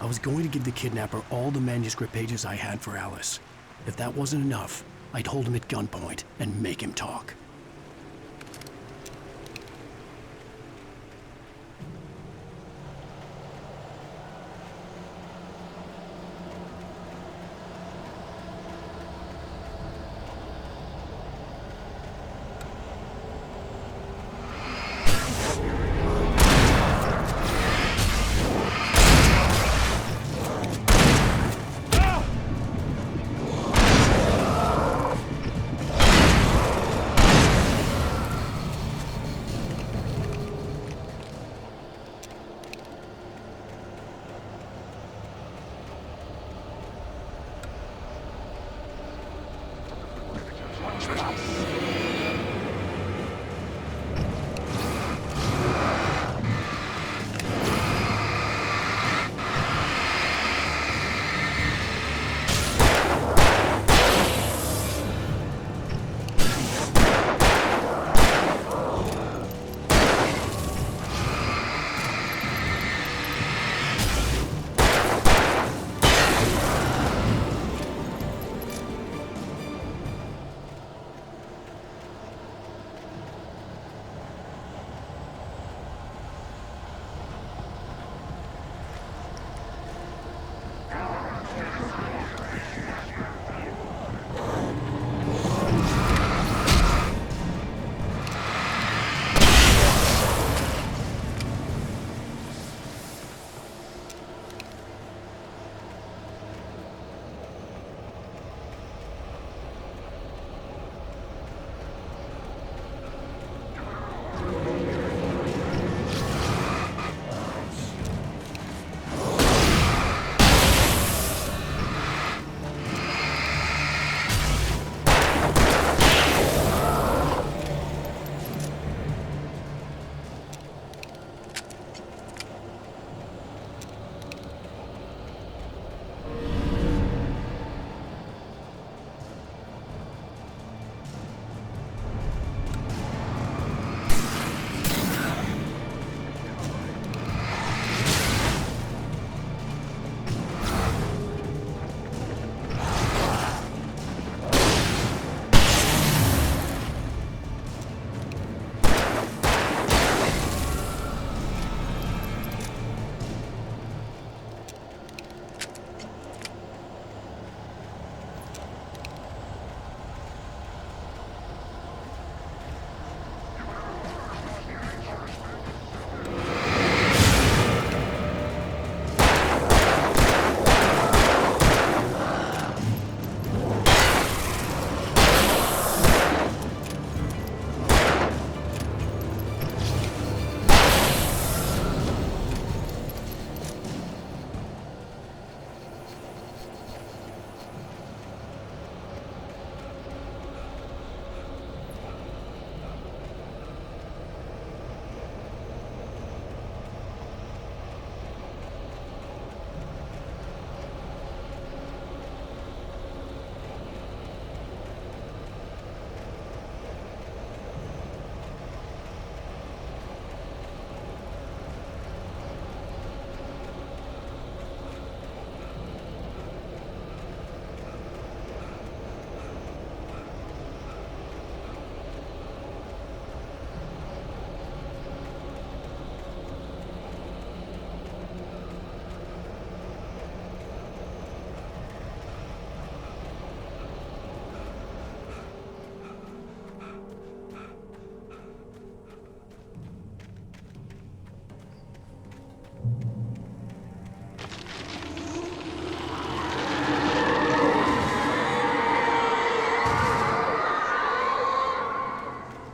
I was going to give the kidnapper all the manuscript pages I had for Alice. If that wasn't enough, I'd hold him at gunpoint and make him talk.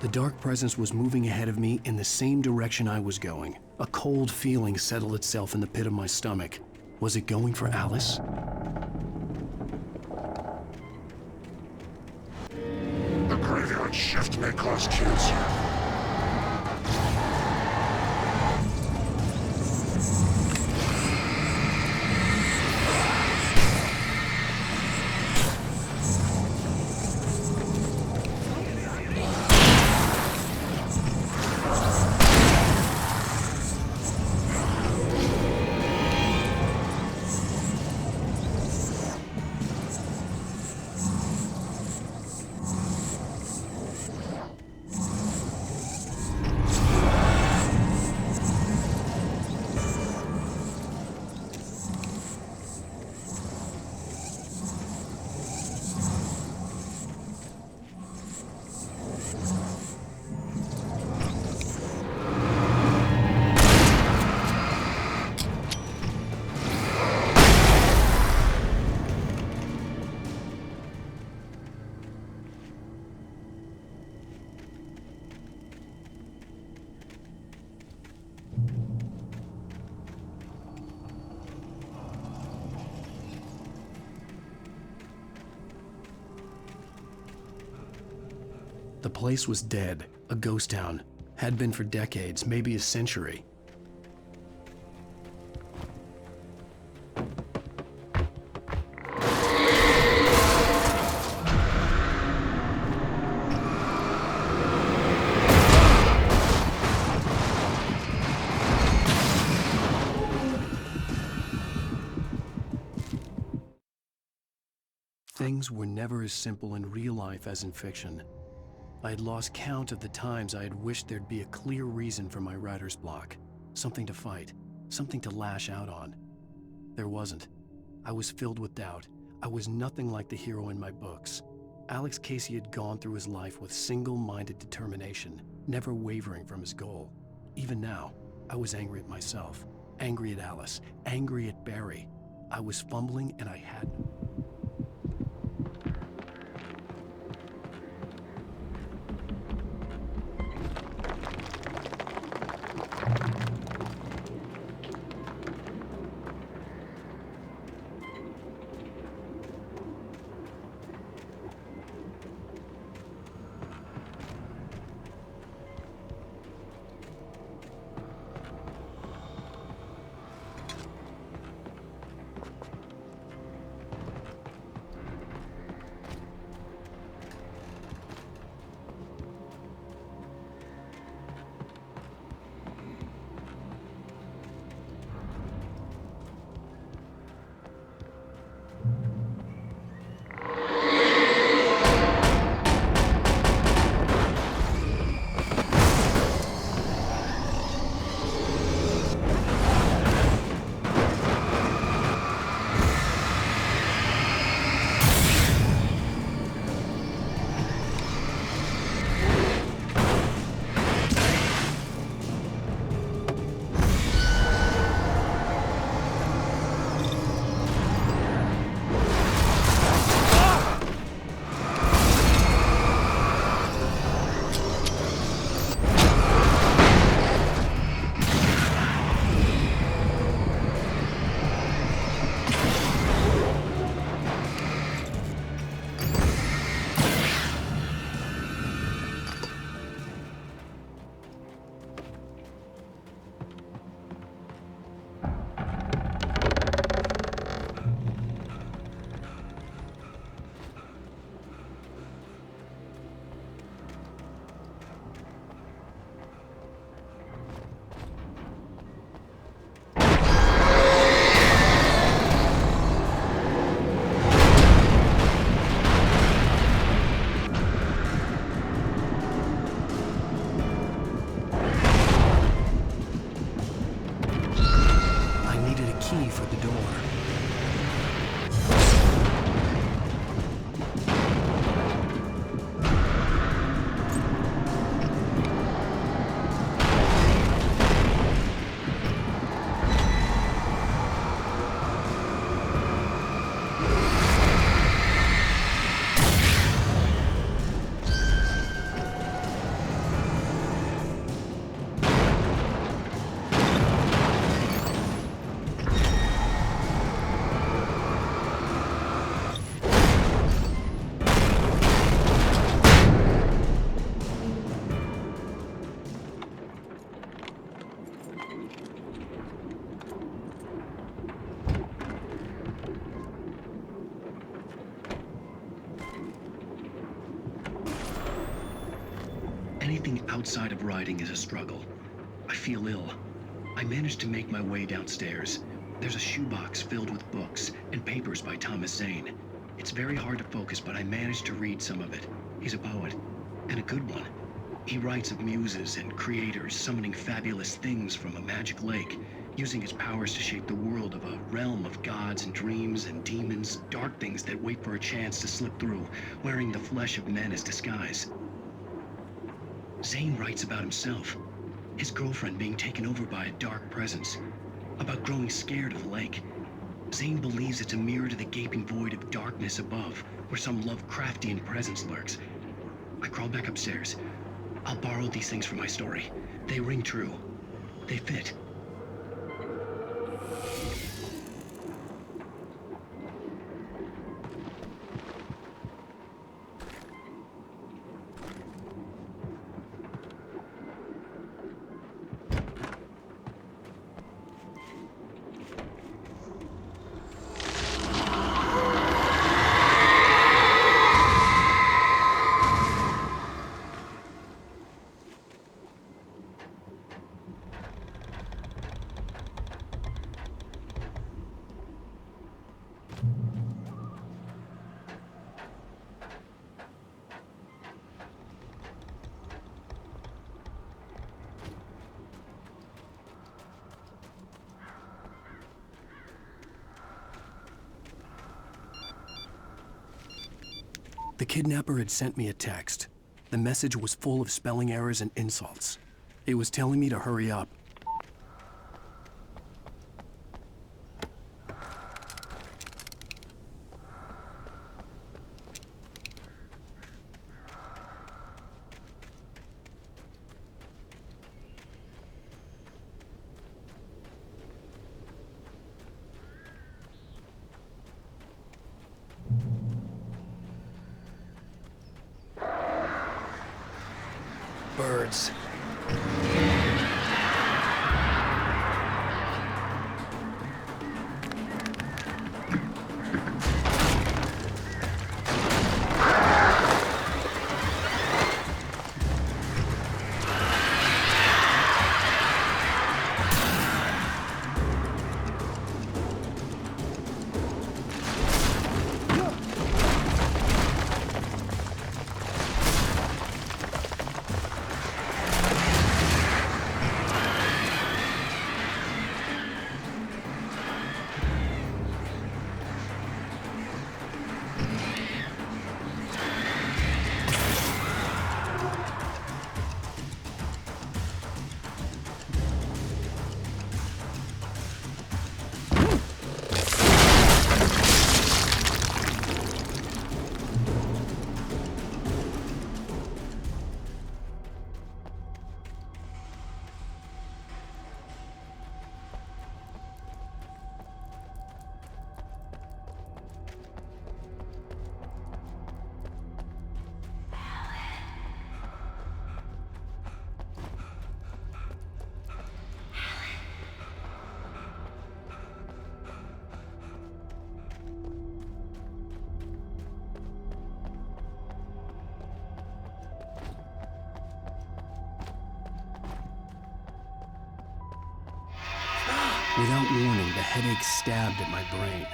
The dark presence was moving ahead of me in the same direction I was going. A cold feeling settled itself in the pit of my stomach. Was it going for Alice? The graveyard shift may cause cancer. The place was dead, a ghost town. Had been for decades, maybe a century. Things were never as simple in real life as in fiction. I had lost count of the times I had wished there'd be a clear reason for my writer's block. Something to fight, something to lash out on. There wasn't. I was filled with doubt. I was nothing like the hero in my books. Alex Casey had gone through his life with single-minded determination, never wavering from his goal. Even now, I was angry at myself, angry at Alice, angry at Barry. I was fumbling and I had... Anything outside of writing is a struggle. I feel ill. I managed to make my way downstairs. There's a shoebox filled with books and papers by Thomas Zane. It's very hard to focus, but I managed to read some of it. He's a poet, and a good one. He writes of muses and creators summoning fabulous things from a magic lake, using his powers to shape the world of a realm of gods and dreams and demons, dark things that wait for a chance to slip through, wearing the flesh of men as disguise. Zane writes about himself, his girlfriend being taken over by a dark presence, about growing scared of the lake. Zane believes it's a mirror to the gaping void of darkness above, where some Lovecraftian presence lurks. I crawl back upstairs. I'll borrow these things for my story. They ring true. They fit. The kidnapper had sent me a text. The message was full of spelling errors and insults. It was telling me to hurry up. Birds. Without warning, the headache stabbed at my brain.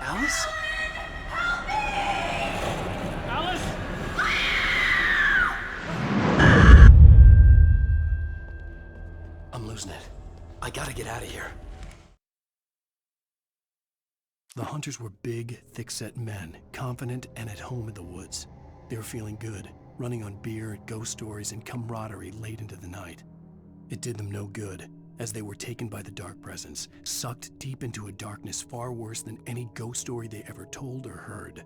Alice? Alice! I'm losing it. I gotta get out of here. The hunters were big, thick-set men, confident and at home in the woods. They were feeling good, running on beer, ghost stories, and camaraderie late into the night. It did them no good, as they were taken by the dark presence, sucked deep into a darkness far worse than any ghost story they ever told or heard.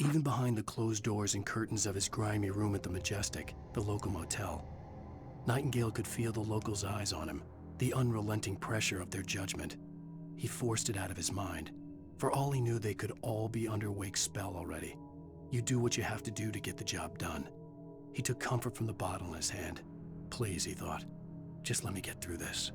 Even behind the closed doors and curtains of his grimy room at the Majestic, the local motel, Nightingale could feel the locals' eyes on him, the unrelenting pressure of their judgment. He forced it out of his mind. For all he knew, they could all be under Wake's spell already. You do what you have to do to get the job done. He took comfort from the bottle in his hand. Please, he thought, just let me get through this.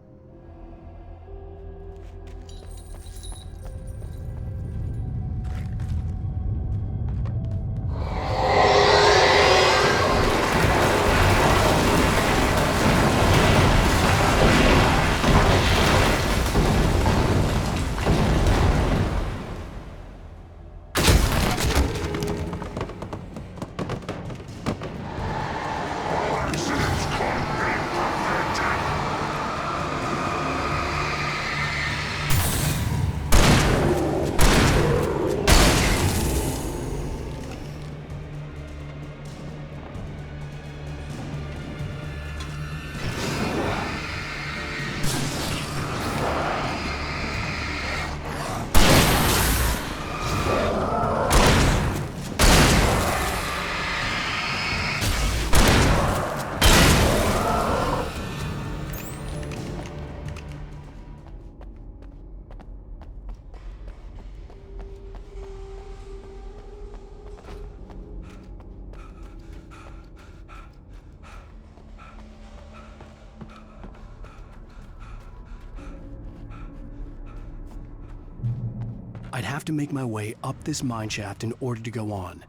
I'd have to make my way up this mine shaft in order to go on.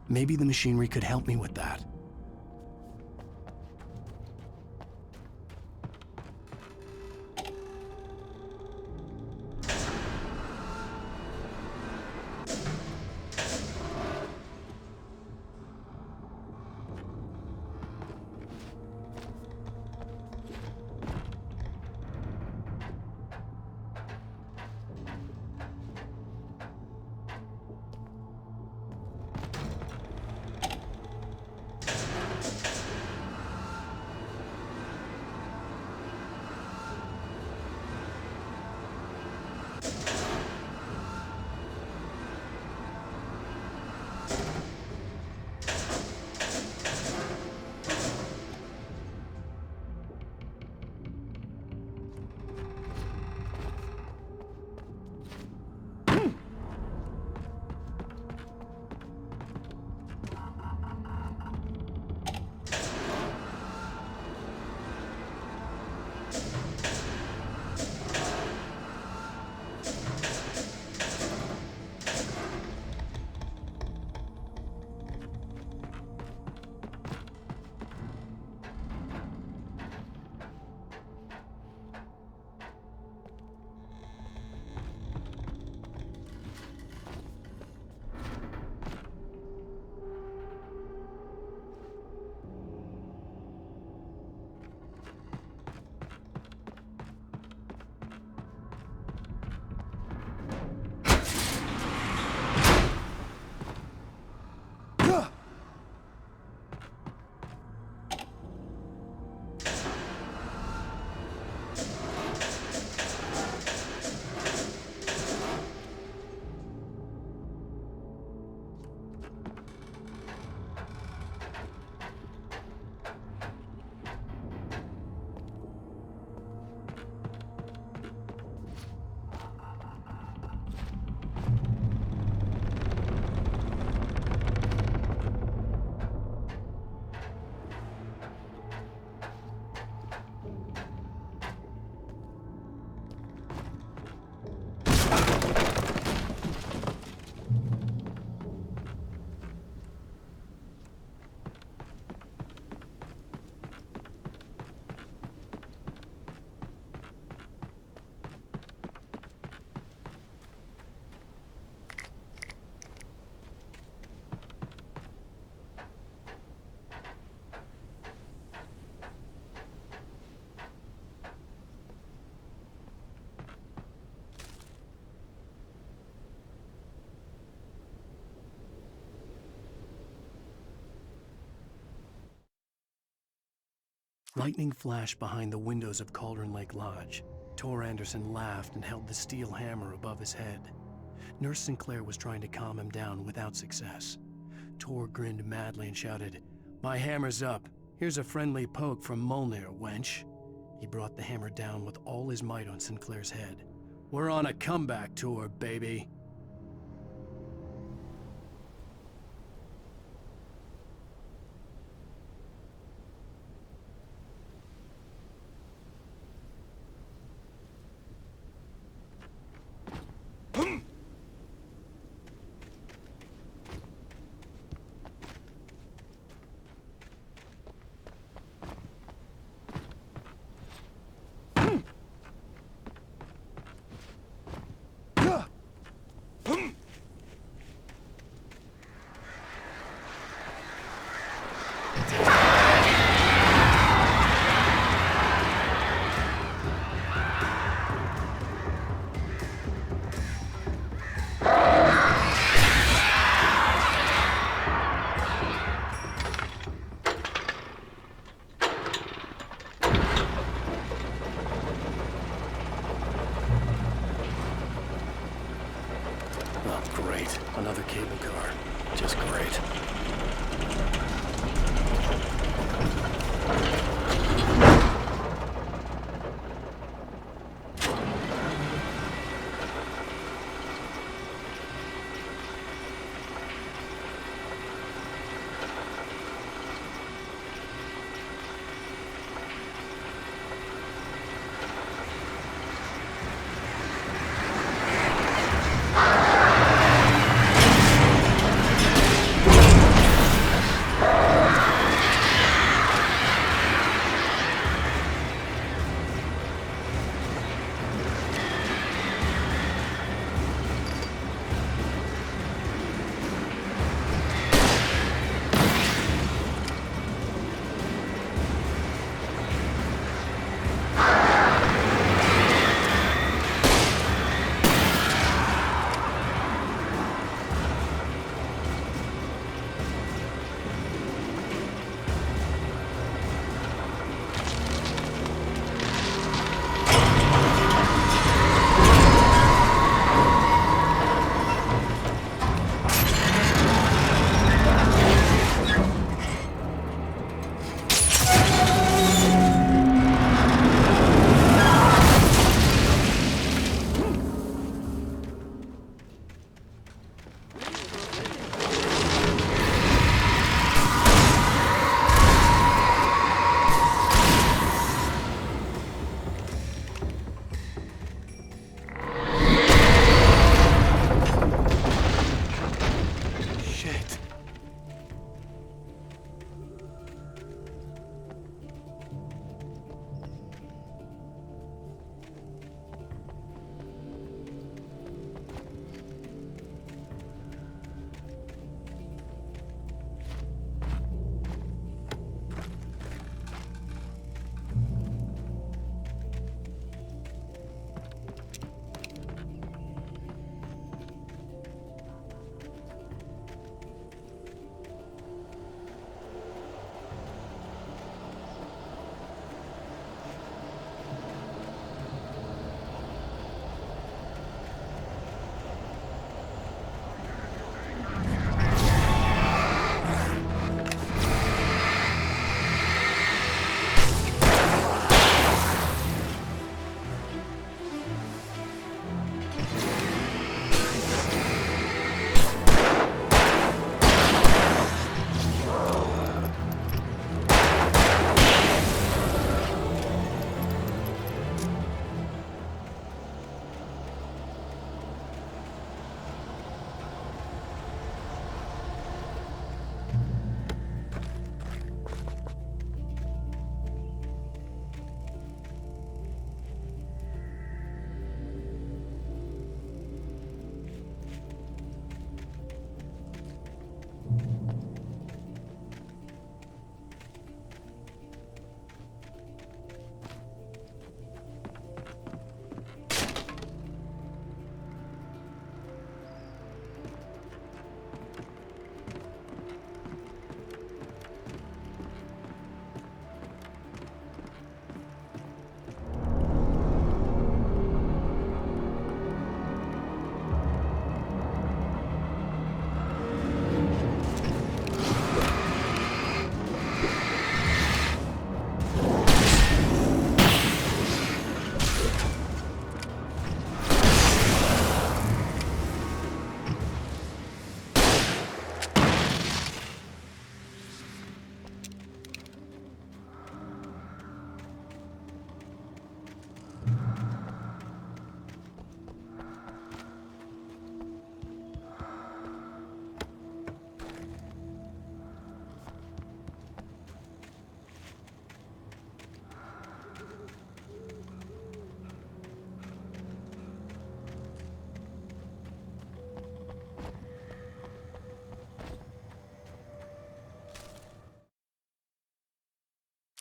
Maybe the machinery could help me with that. Lightning flashed behind the windows of Cauldron Lake Lodge. Tor Anderson laughed and held the steel hammer above his head. Nurse Sinclair was trying to calm him down without success. Tor grinned madly and shouted, "My hammer's up. Here's a friendly poke from Molnir, wench." He brought the hammer down with all his might on Sinclair's head. "We're on a comeback tour, baby." Great. Another cable car. Just great.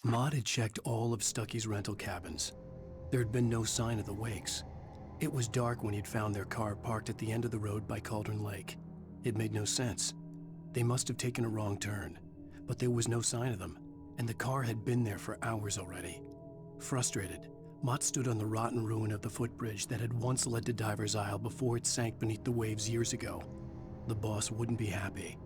Maud had checked all of Stucky's rental cabins. There had been no sign of the Wakes. It was dark when he'd found their car parked at the end of the road by Cauldron Lake. It made no sense. They must have taken a wrong turn, but there was no sign of them, and the car had been there for hours already. Frustrated, Mott stood on the rotten ruin of the footbridge that had once led to Diver's Isle before it sank beneath the waves years ago. The boss wouldn't be happy.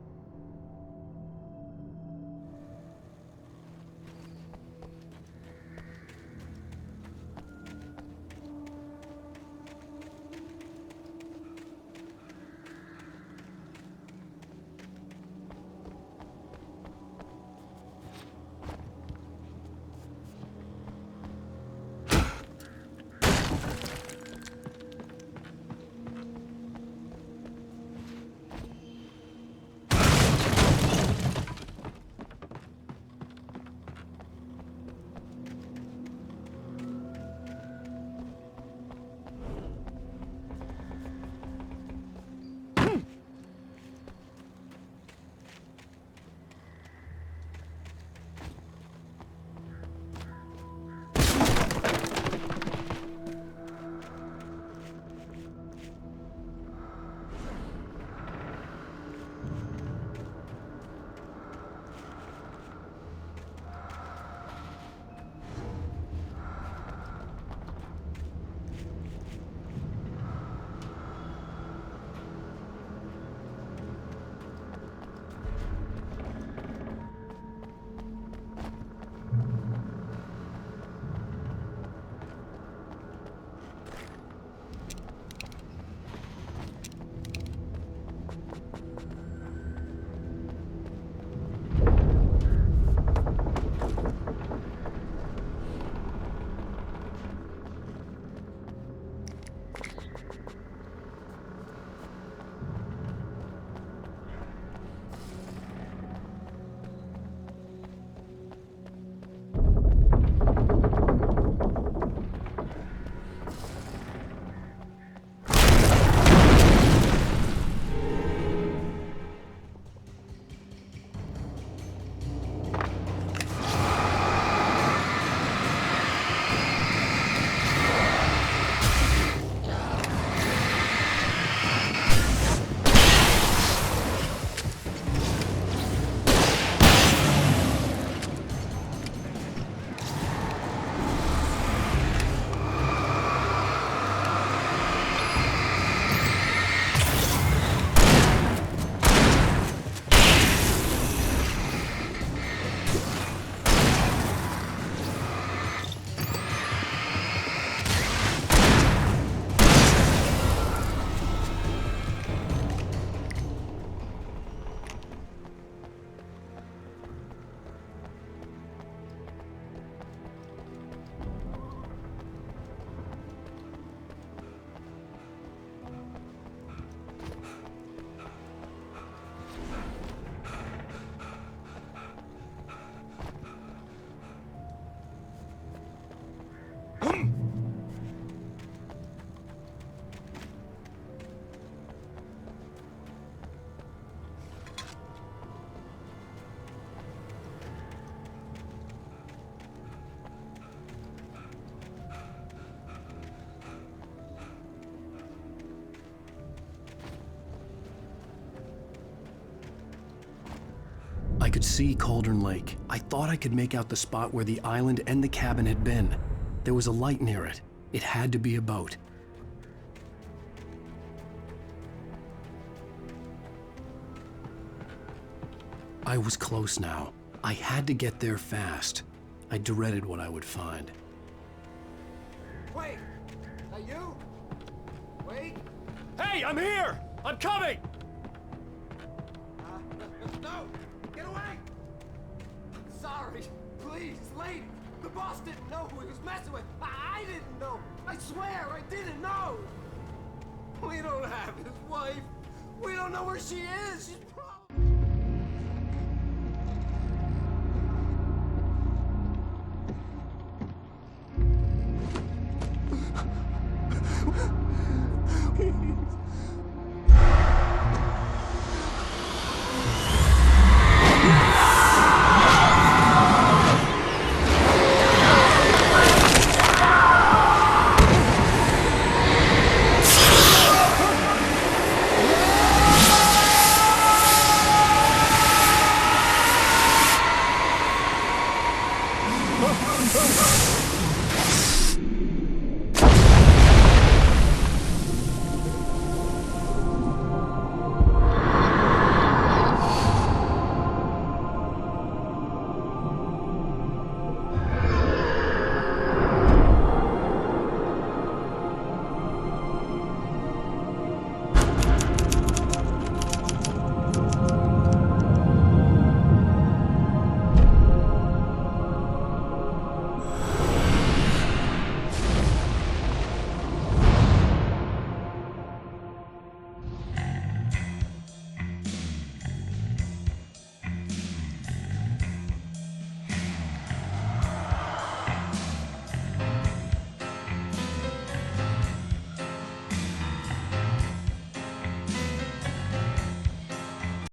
I could see Cauldron Lake. I thought I could make out the spot where the island and the cabin had been. There was a light near it. It had to be a boat. I was close now. I had to get there fast. I dreaded what I would find. Wait! Are you? Wait! Hey, I'm here! I'm coming! No! Get away! Sorry. Please, lady. The boss didn't know who he was messing with. I didn't know. I swear, I didn't know. We don't have his wife. We don't know where she is. She's